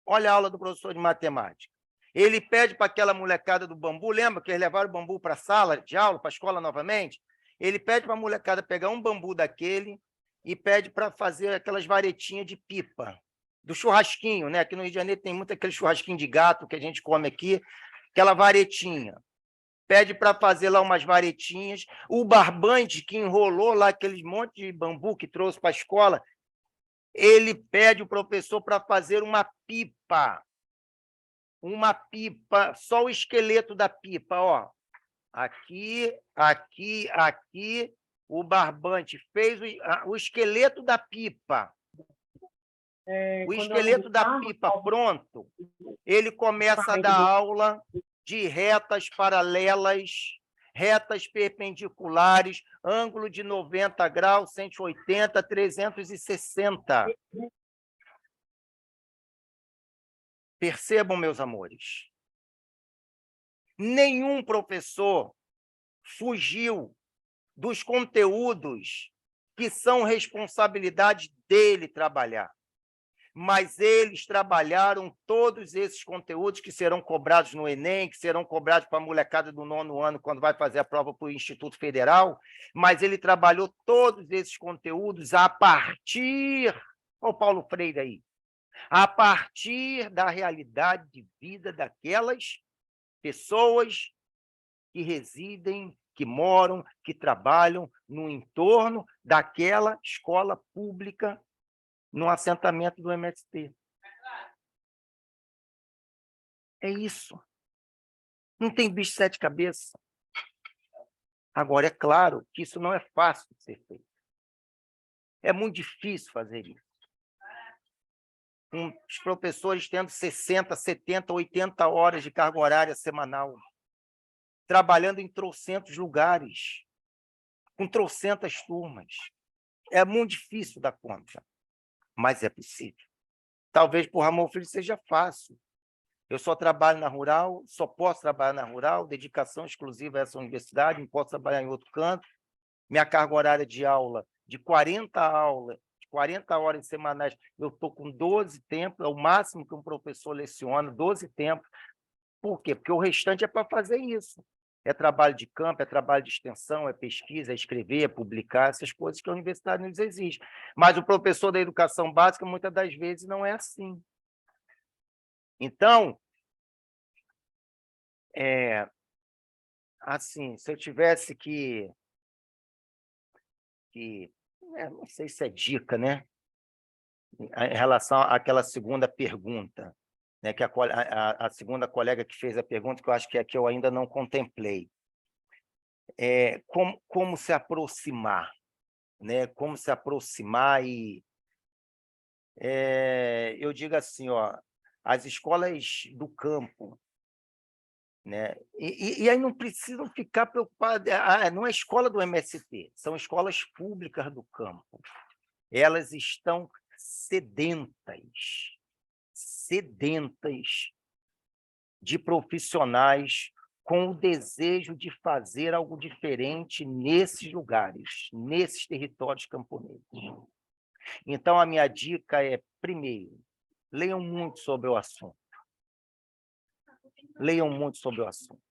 Speaker 1: Olha a aula do professor de matemática. Ele pede para aquela molecada do bambu, lembra que eles levaram o bambu para a sala de aula, para a escola novamente? Ele pede para a molecada pegar um bambu daquele e pede para fazer aquelas varetinhas de pipa, do churrasquinho, né? Aqui no Rio de Janeiro tem muito aquele churrasquinho de gato que a gente come aqui, aquela varetinha. Pede para fazer lá umas varetinhas. O barbante que enrolou lá aquele monte de bambu que trouxe para a escola, ele pede o professor para fazer uma pipa. Uma pipa, só o esqueleto da pipa, ó. Aqui, aqui, aqui, o barbante fez o esqueleto da pipa. O esqueleto da pipa pronto, ele começa a dar aula de retas paralelas, retas perpendiculares, ângulo de 90 graus, 180, 360. Percebam, meus amores, nenhum professor fugiu dos conteúdos que são responsabilidade dele trabalhar. Mas eles trabalharam todos esses conteúdos que serão cobrados no Enem, que serão cobrados para a molecada do 9º ano, quando vai fazer a prova para o Instituto Federal, mas ele trabalhou todos esses conteúdos a partir... Olha o Paulo Freire aí. A partir da realidade de vida daquelas pessoas que residem, que moram, que trabalham no entorno daquela escola pública no assentamento do MST. É isso. Não tem bicho de 7 cabeças. Agora, é claro que isso não é fácil de ser feito. É muito difícil fazer isso. Com os professores tendo 60, 70, 80 horas de carga horária semanal, trabalhando em trocentos lugares, com trocentas turmas. É muito difícil dar conta, mas é possível. Talvez por Ramon Filho seja fácil. Eu só trabalho na rural, só posso trabalhar na rural, dedicação exclusiva a essa universidade, não posso trabalhar em outro canto. Minha carga horária de aula, de 40 aulas, de 40 horas semanais, eu estou com 12 tempos, é o máximo que um professor leciona, 12 tempos. Por quê? Porque o restante é para fazer isso. É trabalho de campo, é trabalho de extensão, é pesquisa, é escrever, é publicar, essas coisas que a universidade nos exige. Mas o professor da educação básica, muitas das vezes, não é assim. Então, assim, se eu tivesse não sei se é dica, né? Em relação àquela segunda pergunta, né? Que a segunda colega que fez a pergunta, que eu acho que é que eu ainda não contemplei. Como se aproximar, né? Como se aproximar e... eu digo assim, ó, as escolas do campo, né? E aí não precisam ficar preocupados, não é escola do MST, são escolas públicas do campo. Elas estão sedentas de profissionais com o desejo de fazer algo diferente nesses lugares, nesses territórios camponeses. Então, a minha dica é, primeiro, leiam muito sobre o assunto. Leiam muito sobre o assunto.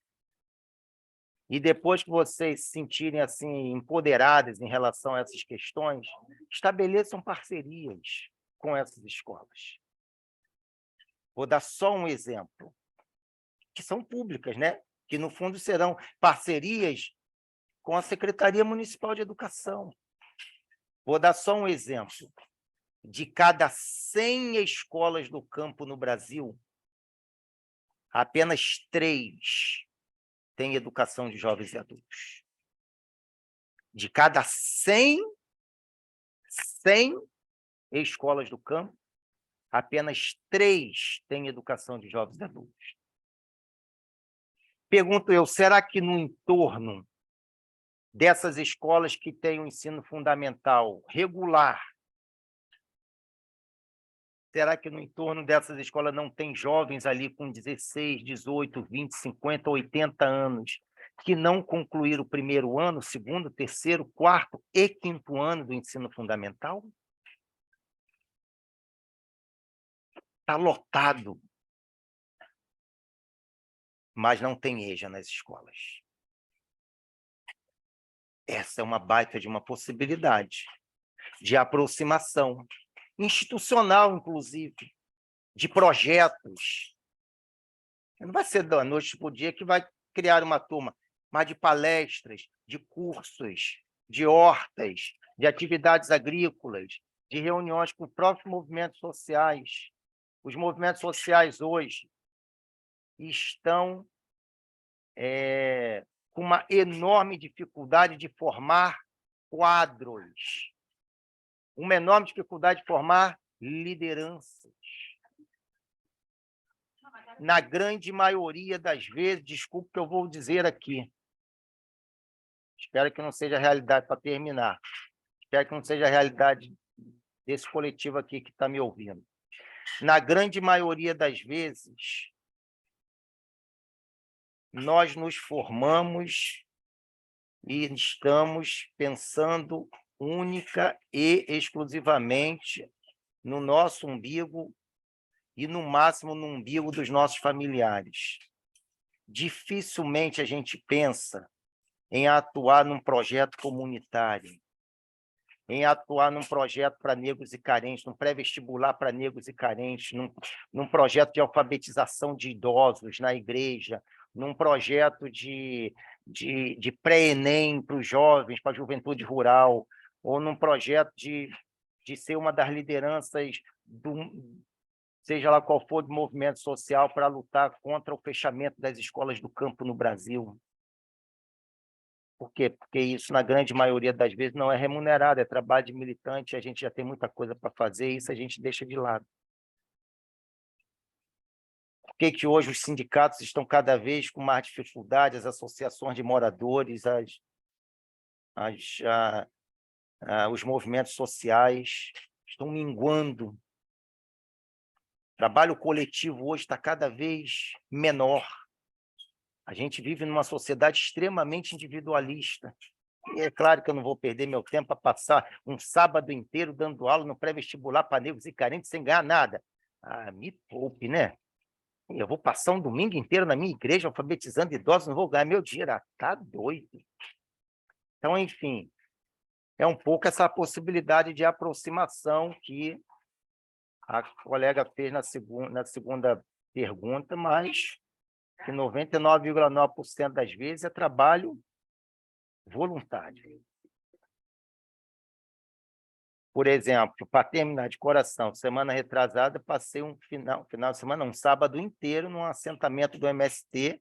Speaker 1: E depois que vocês se sentirem assim empoderadas em relação a essas questões, estabeleçam parcerias com essas escolas. Vou dar só um exemplo, que são públicas, né? Que, no fundo, serão parcerias com a Secretaria Municipal de Educação. Vou dar só um exemplo. De cada 100 escolas do campo no Brasil, apenas 3 têm educação de jovens e adultos. De cada 100 escolas do campo, apenas 3 têm educação de jovens e adultos. Pergunto eu, será que no entorno dessas escolas que têm o ensino fundamental regular, será que no entorno dessas escolas não tem jovens ali com 16, 18, 20, 50, 80 anos que não concluíram o primeiro ano, segundo, terceiro, quarto e quinto ano do ensino fundamental? Está lotado, mas não tem EJA nas escolas. Essa é uma baita de uma possibilidade de aproximação institucional, inclusive, de projetos. Não vai ser da noite para o dia que vai criar uma turma, mas de palestras, de cursos, de hortas, de atividades agrícolas, de reuniões com os próprios movimentos sociais. Os movimentos sociais hoje estão com uma enorme dificuldade de formar quadros, uma enorme dificuldade de formar lideranças. Na grande maioria das vezes, desculpe o que eu vou dizer aqui, espero que não seja a realidade para terminar, espero que não seja a realidade desse coletivo aqui que está me ouvindo. Na grande maioria das vezes, nós nos formamos e estamos pensando única e exclusivamente no nosso umbigo e, no máximo, no umbigo dos nossos familiares. Dificilmente a gente pensa em atuar num projeto comunitário, em atuar num projeto para negros e carentes, num pré-vestibular para negros e carentes, num projeto de alfabetização de idosos na igreja, num projeto de pré-ENEM para os jovens, para a juventude rural, ou num projeto de ser uma das lideranças, seja lá qual for, do movimento social para lutar contra o fechamento das escolas do campo no Brasil. Por quê? Porque isso, na grande maioria das vezes, não é remunerado, é trabalho de militante, a gente já tem muita coisa para fazer, e isso a gente deixa de lado. Por que hoje os sindicatos estão cada vez com mais dificuldade, as associações de moradores, os movimentos sociais estão minguando? O trabalho coletivo hoje está cada vez menor. A gente vive numa sociedade extremamente individualista. E é claro que eu não vou perder meu tempo para passar um sábado inteiro dando aula no pré-vestibular para negros e carentes sem ganhar nada. Ah, me poupe, né? Eu vou passar um domingo inteiro na minha igreja alfabetizando idosos, não vou ganhar meu dinheiro. Ah, tá doido. Então, enfim, é um pouco essa possibilidade de aproximação que a colega fez na segunda pergunta, mas que 99,9% das vezes é trabalho voluntário. Por exemplo, para terminar de coração, semana retrasada, passei um final de semana, um sábado inteiro, num assentamento do MST,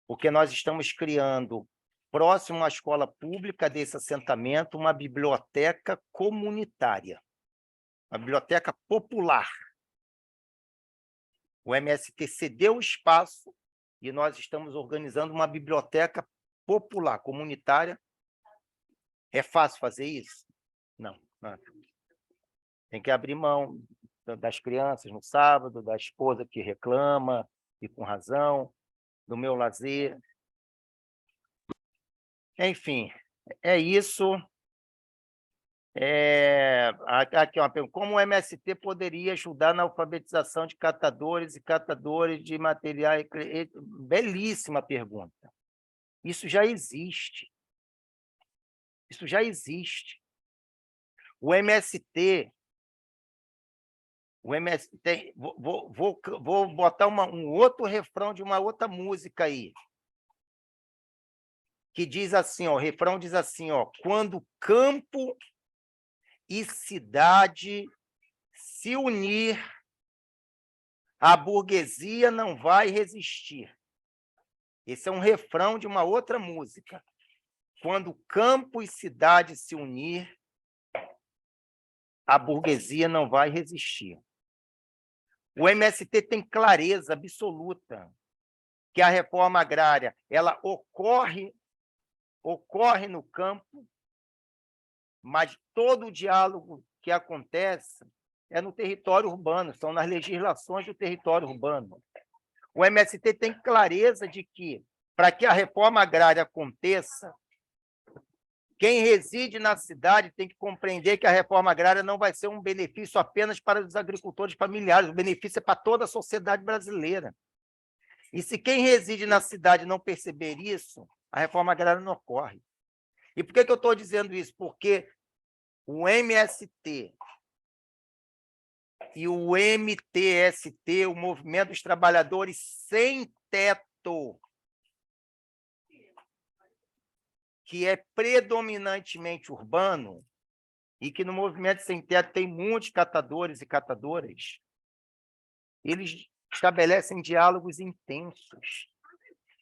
Speaker 1: porque nós estamos criando, próximo à escola pública desse assentamento, uma biblioteca comunitária, uma biblioteca popular. O MST cedeu o espaço e nós estamos organizando uma biblioteca popular, comunitária. É fácil fazer isso? Não. Tem que abrir mão das crianças no sábado, da esposa que reclama, e com razão, do meu lazer. Enfim, é isso. Aqui uma pergunta. Como o MST poderia ajudar na alfabetização de catadores e catadores de materiais? Belíssima pergunta. Isso já existe. Isso já existe. O MST vou botar um outro refrão de uma outra música aí, que diz assim, ó, o refrão diz assim, ó, quando campo e cidade se unir, a burguesia não vai resistir. Esse é um refrão de uma outra música. Quando campo e cidade se unir, a burguesia não vai resistir. O MST tem clareza absoluta que a reforma agrária ela ocorre no campo, mas todo o diálogo que acontece é no território urbano, são nas legislações do território urbano. O MST tem clareza de que, para que a reforma agrária aconteça, quem reside na cidade tem que compreender que a reforma agrária não vai ser um benefício apenas para os agricultores familiares, o benefício é para toda a sociedade brasileira. E se quem reside na cidade não perceber isso, a reforma agrária não ocorre. E por que eu estou dizendo isso? Porque o MST e o MTST, o Movimento dos Trabalhadores Sem Teto, que é predominantemente urbano, e que no Movimento Sem Teto tem muitos catadores e catadoras, eles estabelecem diálogos intensos.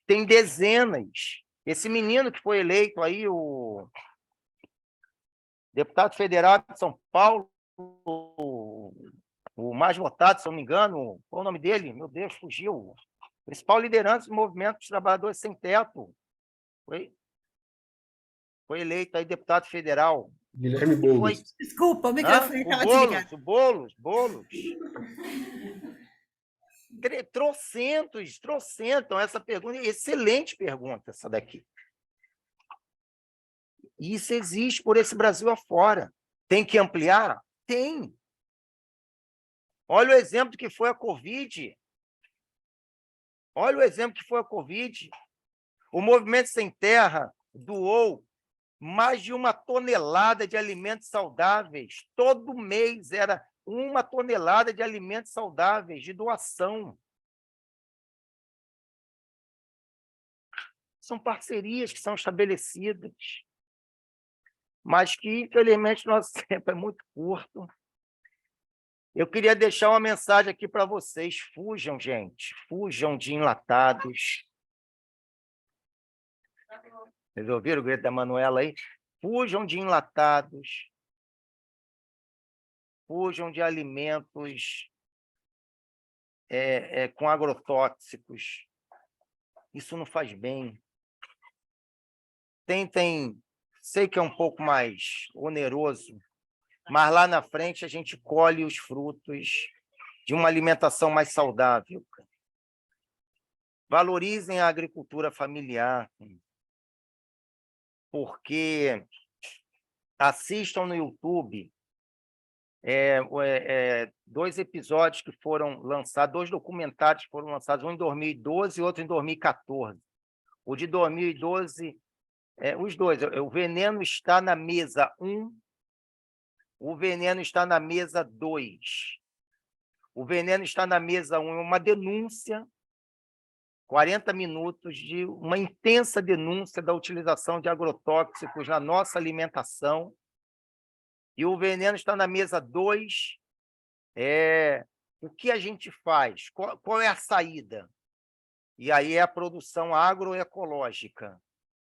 Speaker 1: Tem dezenas. Esse menino que foi eleito aí, o deputado federal de São Paulo, o mais votado, se eu não me engano, qual é o nome dele? Meu Deus, fugiu. Principal liderança do Movimento dos Trabalhadores Sem Teto. Foi eleito aí deputado federal.
Speaker 5: Guilherme Boulos.
Speaker 2: Desculpa, o microfone estava desligado.
Speaker 1: Boulos. Trocentos. Essa pergunta, excelente pergunta essa daqui. Isso existe por esse Brasil afora. Tem que ampliar? Tem. Olha o exemplo que foi a Covid. O Movimento Sem Terra doou mais de 1 tonelada de alimentos saudáveis. Todo mês era 1 tonelada de alimentos saudáveis de doação. São parcerias que são estabelecidas, mas que, infelizmente, nosso tempo é muito curto. Eu queria deixar uma mensagem aqui para vocês. Fujam, gente. Fujam de enlatados. Vocês ouviram o grito da Manuela aí? Fujam de enlatados. Fujam de alimentos com agrotóxicos. Isso não faz bem. Sei que é um pouco mais oneroso, mas lá na frente a gente colhe os frutos de uma alimentação mais saudável. Valorizem a agricultura familiar, porque assistam no YouTube 2 episódios que foram lançados, 2 documentários que foram lançados, um em 2012 e outro em 2014. O de 2012, os dois, o veneno está na mesa 1, o veneno está na mesa 2. O veneno está na mesa 1, é uma denúncia, 40 minutos de uma intensa denúncia da utilização de agrotóxicos na nossa alimentação. E o veneno está na mesa 2, o que a gente faz? Qual é a saída? E aí é a produção agroecológica,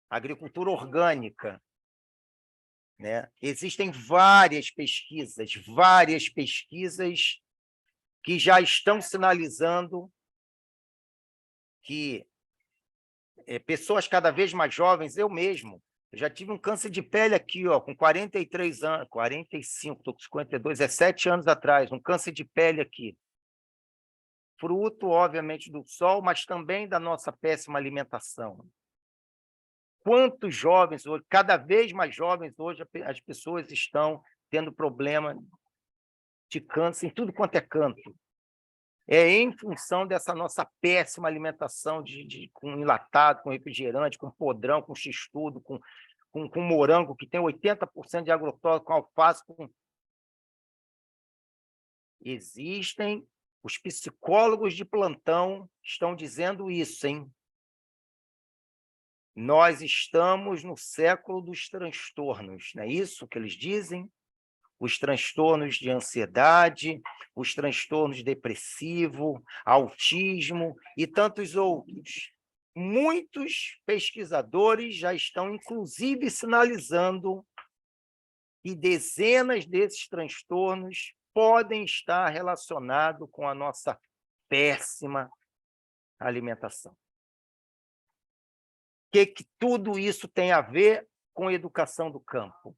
Speaker 1: agricultura orgânica. Né? Existem várias pesquisas que já estão sinalizando que pessoas cada vez mais jovens, eu mesmo, eu já tive um câncer de pele aqui, ó, com 43 anos, 45, estou com 52, 7 anos atrás, um câncer de pele aqui. Fruto, obviamente, do sol, mas também da nossa péssima alimentação. Quantos jovens hoje, cada vez mais jovens hoje, as pessoas estão tendo problema de câncer em tudo quanto é canto. É em função dessa nossa péssima alimentação com enlatado, com refrigerante, com podrão, com x-tudo, com morango, que tem 80% de agrotóxico, com alface. Existem, os psicólogos de plantão estão dizendo isso, hein? Nós estamos no século dos transtornos, não é isso que eles dizem? Os transtornos de ansiedade, os transtornos depressivo, autismo e tantos outros. Muitos pesquisadores já estão, inclusive, sinalizando que dezenas desses transtornos podem estar relacionados com a nossa péssima alimentação. O que tudo isso tem a ver com educação do campo?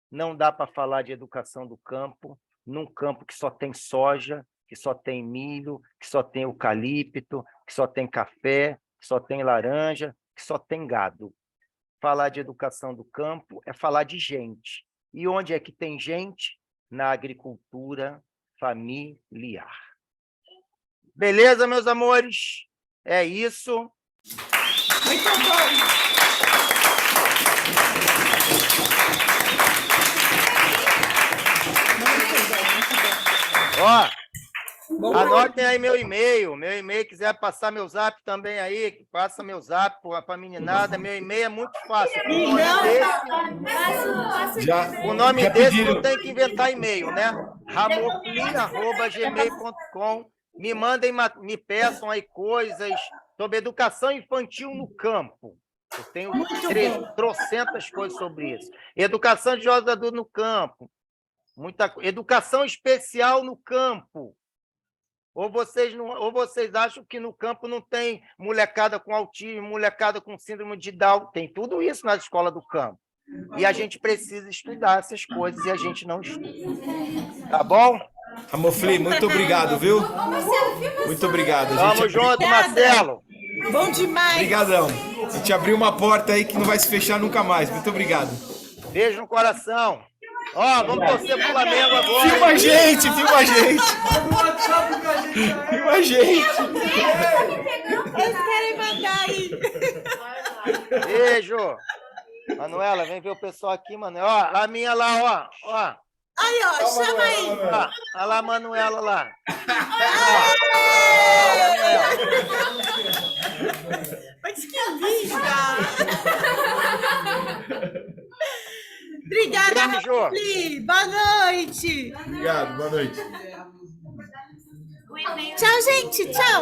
Speaker 1: Não dá para falar de educação do campo num campo que só tem soja, que só tem milho, que só tem eucalipto, que só tem café, que só tem laranja, que só tem gado. Falar de educação do campo é falar de gente. E onde é que tem gente? Na agricultura familiar. Beleza, meus amores? É isso.
Speaker 2: Muito bom.
Speaker 1: Ó, anotem aí meu e-mail. Meu e-mail, quiser passar meu zap também aí, passa meu zap para a meninada. Meu e-mail é muito fácil. Com o nome desse não tem que inventar e-mail, né? ramofli@gmail.com. Me mandem, me peçam aí coisas sobre educação infantil no campo. Eu tenho trocentas coisas sobre isso. Educação de jovens adultos no campo. Educação especial no campo. Ou vocês acham que no campo não tem molecada com autismo, molecada com síndrome de Down? Tem tudo isso na escola do campo. E a gente precisa estudar essas coisas e a gente não estuda. Tá bom?
Speaker 5: Ramofli, muito obrigado, viu? Muito obrigado.
Speaker 1: Tamo junto, Marcelo.
Speaker 2: Bom demais.
Speaker 5: Obrigadão. A gente abriu uma porta aí que não vai se fechar nunca mais. Muito obrigado.
Speaker 1: Beijo no coração. Ó, vamos torcer pro Flamengo agora.
Speaker 5: Filma a gente, filma a gente. Filma a gente.
Speaker 2: Eles querem mandar aí.
Speaker 1: Beijo. Manuela, vem ver o pessoal aqui, Manuela. Ó, a minha lá, ó.
Speaker 2: Aí, ó, chama aí.
Speaker 1: Ó, olha lá a Manuela lá.
Speaker 2: Mas que linda. Obrigada,
Speaker 1: Beijo.
Speaker 2: Ramofli. Boa noite.
Speaker 5: Obrigado, boa noite.
Speaker 2: Tchau, gente. Tchau.